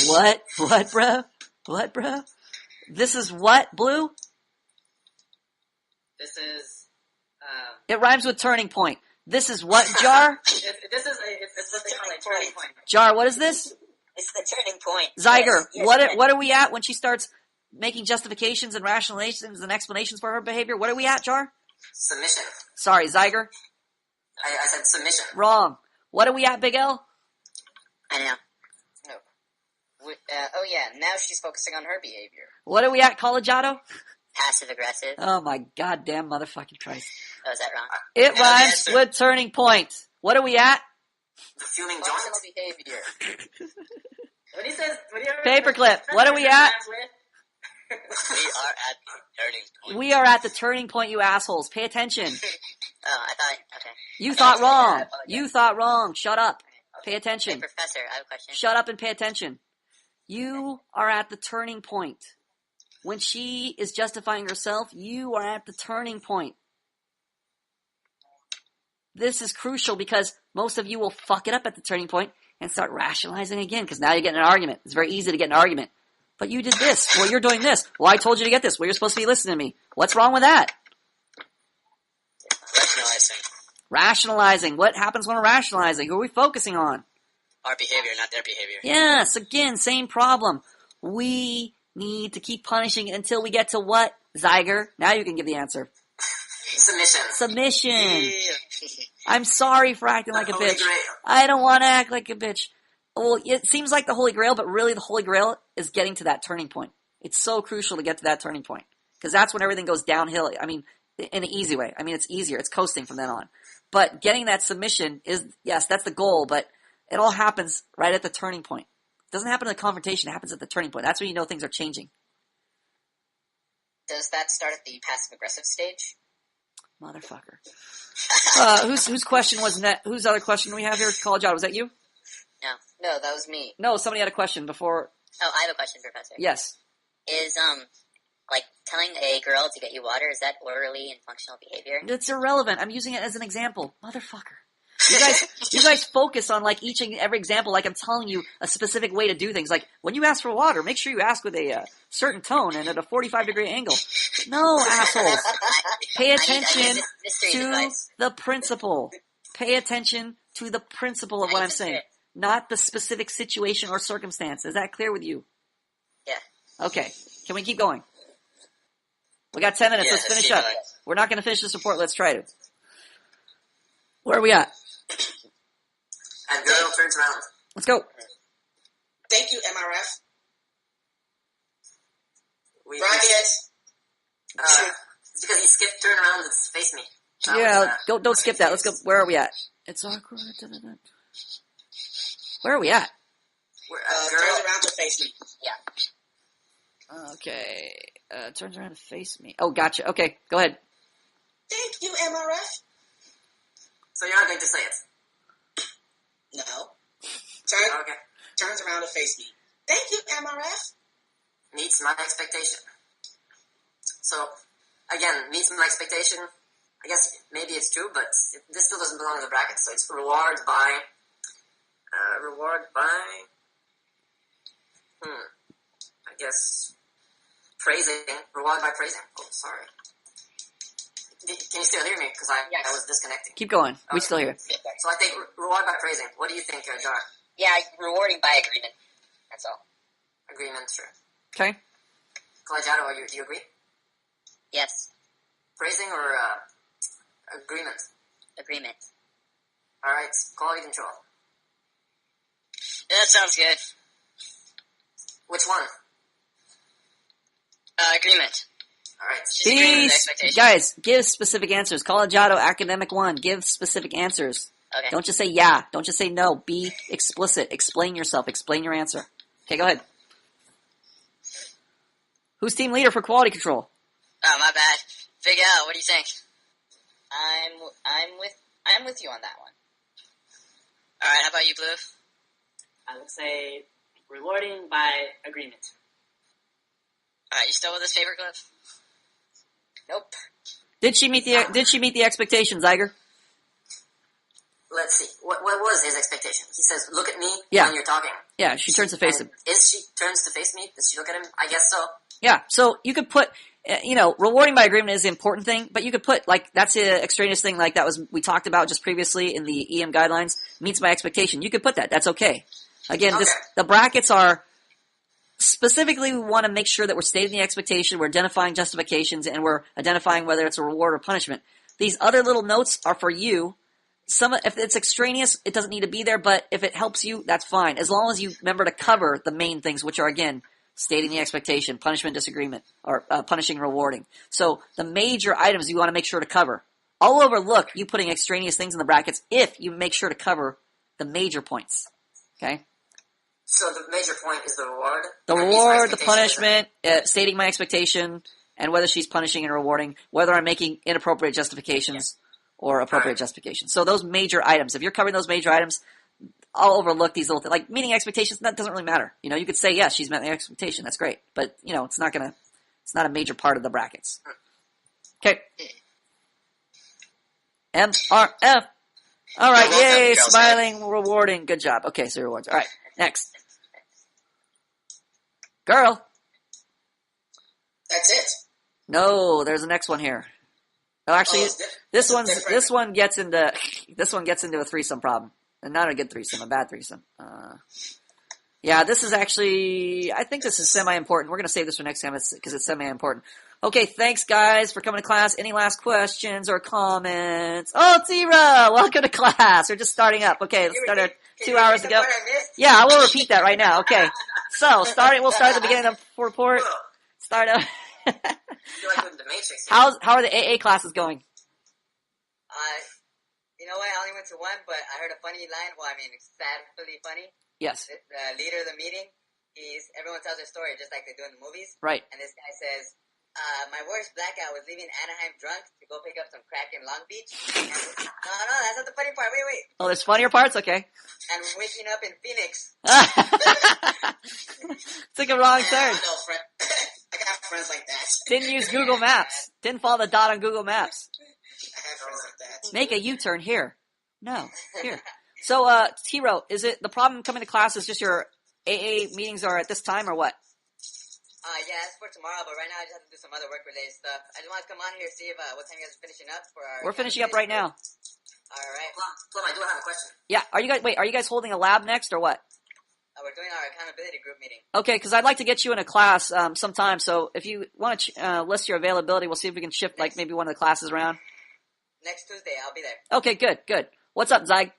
What?
What, bruh? What, bruh? This is what, Blue?
This is.
It rhymes with turning point. This is what, Jar?
It's what they call a turning point.
Jar, what is this?
it's the turning point.
Zyger,
Yes,
what are we at when she starts making justifications and rationalizations and explanations for her behavior? What are we at, Jar?
Submission.
Sorry, Zyger.
I said submission.
Wrong. What are we at, Big L?
I know.
Oh yeah, now she's focusing on her behavior.
What are we at, Collegiato?
Passive aggressive.
Oh my goddamn motherfucking Christ.
Oh, is that wrong?
It
Yeah,
rhymes
answer.
with turning point. What are we at?
The fuming
Functional
joint?
behavior.
When he says,
Paperclip, what are we at?
We are at the turning point.
We are at the turning point, you assholes. Pay attention.
Oh, I thought, okay.
You thought
Yeah, I
wrong.
apologize.
You thought wrong. Shut up. Pay
Hey,
attention.
Professor, I have a question.
Shut up and pay attention. You are at the turning point. When she is justifying herself, you are at the turning point. This is crucial because most of you will fuck it up at the turning point and start rationalizing again because now you're getting an argument. It's very easy to get an argument. But you did this. Well, you're doing this. Well, I told you to get this. Well, you're supposed to be listening to me. What's wrong with that?
Rationalizing
Rationalizing. What happens when we're rationalizing? Who are we focusing on?
our behavior, not their behavior.
Yes, again, same problem. We need to keep punishing it until we get to what, Zyger? Now you can give the answer.
Submission.
Submission.
Yeah.
I'm sorry for acting like a
Holy
bitch.
Grail.
I don't want to act like a bitch. Well, it seems like the Holy Grail, but really the Holy Grail is getting to that turning point. It's so crucial to get to that turning point. Because that's when everything goes downhill. I mean, in an easy way. I mean, it's easier. It's coasting from then on. But getting that submission is, yes, that's the goal, but it all happens right at the turning point. It doesn't happen in the confrontation. It happens at the turning point. That's when you know things are changing.
Does that start at the passive-aggressive stage?
Motherfucker. Whose question was that? Whose other question do we have here? College out. Was that you?
No, that was me.
No, somebody had a question before.
Oh, I have a question, Professor.
Yes.
Is, like, telling a girl to get you water, is that orderly and functional behavior?
It's irrelevant. I'm using it as an example. Motherfucker. You guys focus on like each and every example like I'm telling you a specific way to do things. Like when you ask for water, make sure you ask with a certain tone and at a 45-degree angle. No, assholes. Pay attention to the principle. Pay attention to the principle of what I'm saying, not the specific situation or circumstance. Is that clear with you?
Yeah.
Okay. Can we keep going? We got 10 minutes.
Yeah,
Let's finish
keep
up.
going.
We're not going to finish this report. Let's try to. Where are we at?
And girl turns around.
Let's go.
Thank you, MRF.
Brackets. It's because he skipped turn around and face me. That
Yeah,
was,
don't skip that. Let's go. Where are we at? It's awkward. Where are we at?
girl.
Turns around to face me.
Okay. Turns around to face me. Oh, gotcha. Okay, go ahead.
Thank you, MRF.
So you're not going to say it.
No.
Okay.
Turns around to face me. Thank you, MRF.
Meets my expectation. So, again, meets my expectation. I guess maybe it's true, but this still doesn't belong in the bracket. So it's reward by. I guess praising. Reward by praising. Oh, sorry. Can you still hear me? Because I was disconnecting.
Keep going. We still here.
So I think reward by praising. What do you think, Jar?
Yeah, rewarding by agreement. That's all.
Agreement, sure.
Okay.
Collegiato, do you agree?
Yes.
Praising or agreement?
Agreement.
Alright, quality control.
Yeah, that sounds good.
Which one?
Agreement.
Alright.
She's agreeing with the
These
expectation.
guys, give specific answers. Collegiato, academic one, give specific answers.
Okay.
Don't just say yeah. Don't just say no. Be explicit. Explain yourself. Explain your answer. Okay, go ahead. Who's team leader for quality control?
Oh, my bad. Big Al, what do you think?
I'm with you on that one.
Alright, how about you, Blue?
I would say rewarding by agreement.
Alright, you still with us, Paperclip?
Nope.
Did she meet the expectations, Iger?
Let's see. What was his expectation? He says, look at me
Yeah.
when you're talking.
Yeah, she turns to face him.
Is she turns to face me? Does she look at him? I guess so.
Yeah, so you could put, rewarding by agreement is the important thing, but you could put, like, that's the extraneous thing, like that was, we talked about just previously in the EM guidelines, meets my expectation. You could put that. That's okay. Again,
Okay.
the brackets are, specifically we want to make sure that we're stating the expectation, we're identifying justifications, and we're identifying whether it's a reward or punishment. These other little notes are for you. If it's extraneous, it doesn't need to be there, but if it helps you, that's fine. As long as you remember to cover the main things, which are, again, stating the expectation, punishment, disagreement, or punishing, rewarding. So the major items you want to make sure to cover. I'll overlook you putting extraneous things in the brackets if you make sure to cover The major points. Okay?
So the major point is the reward.
The
That means my
reward, the
expectation is-
punishment, stating my expectation, and whether she's punishing and rewarding, whether I'm making inappropriate justifications or appropriate justifications. So those major items, if you're covering those major items, I'll overlook these little things. Like meeting expectations, that doesn't really matter. You know, you could say, yes, she's met the expectation. That's great. But, you know, it's not a major part of the brackets. Okay. MRF. All right,
You're welcome,
yay,
girls.
smiling, rewarding. Good job. Okay, so rewards. All right, next. Girl.
That's it.
No, there's the next one here. Oh, actually,
Oh, it's
this
different.
one gets into a threesome problem, and not a good threesome, a bad threesome. Yeah, this is actually, I think this is semi-important. We're gonna save this for next time because it's semi-important. Okay, thanks guys for coming to class. Any last questions or comments? Oh, Tira, welcome to class. We're just starting up. Okay, let's start 2 hours ago. Yeah, I will repeat that right now. Okay, so we'll start at the beginning of the report. Start up.
I feel like with the Matrix.
How are the AA classes going?
You know what? I only went to one, but I heard a funny line. Well, I mean, it's sadly funny.
Yes.
The leader of the meeting, everyone tells their story just like they do in the movies.
Right.
And this guy says, my worst blackout was leaving Anaheim drunk to go pick up some crack in Long Beach. No, that's not the funny part. Wait.
Oh, there's funnier parts? Okay.
And waking up in Phoenix.
Took a wrong turn.
I know, I got friends like that.
Didn't use Google Maps. Didn't follow the dot on Google Maps.
I have friends like that.
Make a U-turn here. No, here. So, T-Ro, is it the problem coming to class is just your AA meetings are at this time or what?
Yeah, that's for tomorrow, but right now I just have to do some other work-related stuff. I just want to come on here and see what time you guys are finishing up for our...
We're finishing up right now.
All right.
Plum, I do have a question.
Yeah, are you guys holding a lab next or what?
We're doing our accountability group meeting.
Okay, because I'd like to get you in a class sometime, so if you want to list your availability, we'll see if we can shift like maybe one of the classes around.
Next Tuesday, I'll be there.
Okay, good. What's up, Zyg?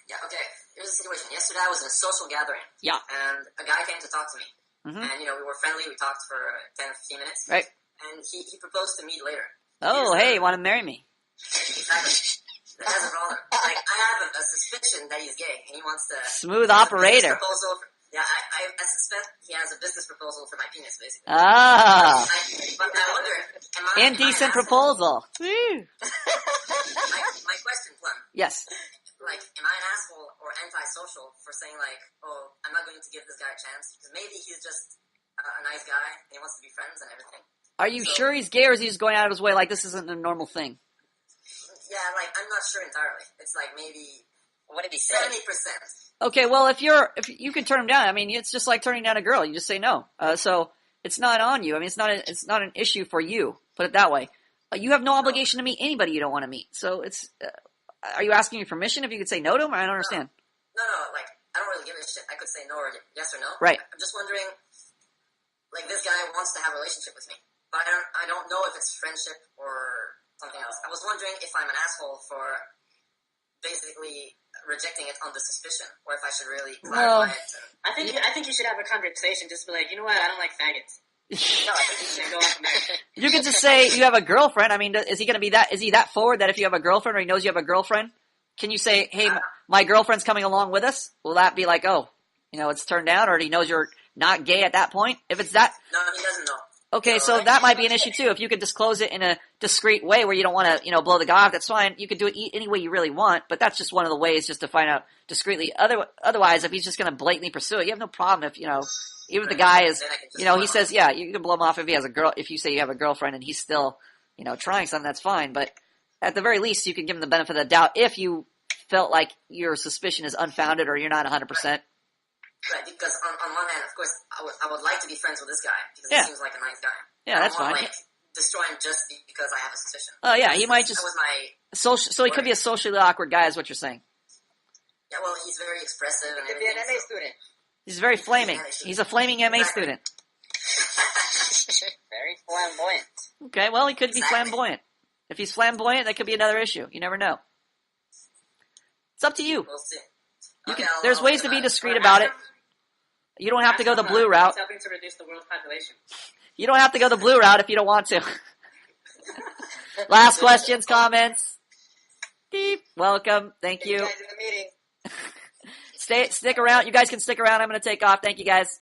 Yeah, okay. Here's the situation. Yesterday I was in a social gathering.
Yeah.
And a guy came to talk to me.
Mm-hmm.
And, we were friendly. We talked for 10 or 15 minutes.
Right.
And he proposed to meet later.
Oh, hey, want to marry me?
Exactly. That has a problem. Like, I have a suspicion that he's gay, and he wants to...
Smooth operator.
I suspect he has a business proposal for my penis, basically.
Ah.
But I wonder,
Indecent proposal. Woo.
My question, Plum.
Yes.
Like, am I an asshole or antisocial for saying, like, oh, I'm not going to give this guy a chance? Because maybe he's just a nice guy, and he wants to be friends and everything.
Are you sure he's gay, or is he just going out of his way like this isn't a normal thing?
Yeah, like, I'm not sure entirely. It's like maybe...
What did he say?
70%.
Okay, well, if you can turn him down, I mean, it's just like turning down a girl. You just say no. So it's not on you. I mean, it's not an issue for you. Put it that way. You have no obligation to meet anybody you don't want to meet. So it's. Are you asking me permission if you could say no to him? I don't understand.
No, like, I don't really give a shit. I could say no or yes or no.
Right.
I'm just wondering, like, this guy wants to have a relationship with me, but I don't know if it's friendship or something else. I was wondering if I'm an asshole for basically rejecting it on the suspicion, or if I should really clarify it.
I think you should have a conversation. Just be like, you know what? I don't like faggots. No, I think you should go off from there.
You can just say you have a girlfriend. I mean, is he going to be that? Is he that forward that if you have a girlfriend or he knows you have a girlfriend, can you say, "Hey, my girlfriend's coming along with us"? Will that be like, oh, it's turned down, or he knows you're not gay at that point? If it's that,
No, he doesn't know.
okay, so that might be an issue too. If you could disclose it in a discreet way where you don't want to, blow the guy off, that's fine. You could do it any way you really want, but that's just one of the ways just to find out discreetly. Otherwise, if he's just going to blatantly pursue it, you have no problem if, even if the guy is, he says, yeah, you can blow him off if he has a girl, if you say you have a girlfriend and he's still, trying something, that's fine. But at the very least, you can give him the benefit of the doubt if you felt like your suspicion is unfounded or you're not 100%.
Right, because on one hand, of course, I would like to be friends with this guy, because he seems like a nice guy.
Yeah, that's fine.
Like, destroy him just because I have a suspicion.
Oh yeah, he might just,
That was my...
so he could be a socially awkward guy is what you're saying.
Yeah, well, he's very expressive and
Could be
everything.
an MA student.
He's very flaming. He's a flaming MA student.
Very flamboyant.
Okay, well, he could be flamboyant. If he's flamboyant, that could be another issue. You never know. It's up to you.
We'll see.
There's ways to be discreet about it. You don't have to go the blue route.
He's helping to reduce the world's population.
You don't have to go the blue route if you don't want to. Last questions, comments? Beep. Welcome. Thank you.
Guys in the meeting.
Stick around. You guys can stick around. I'm going to take off. Thank you, guys.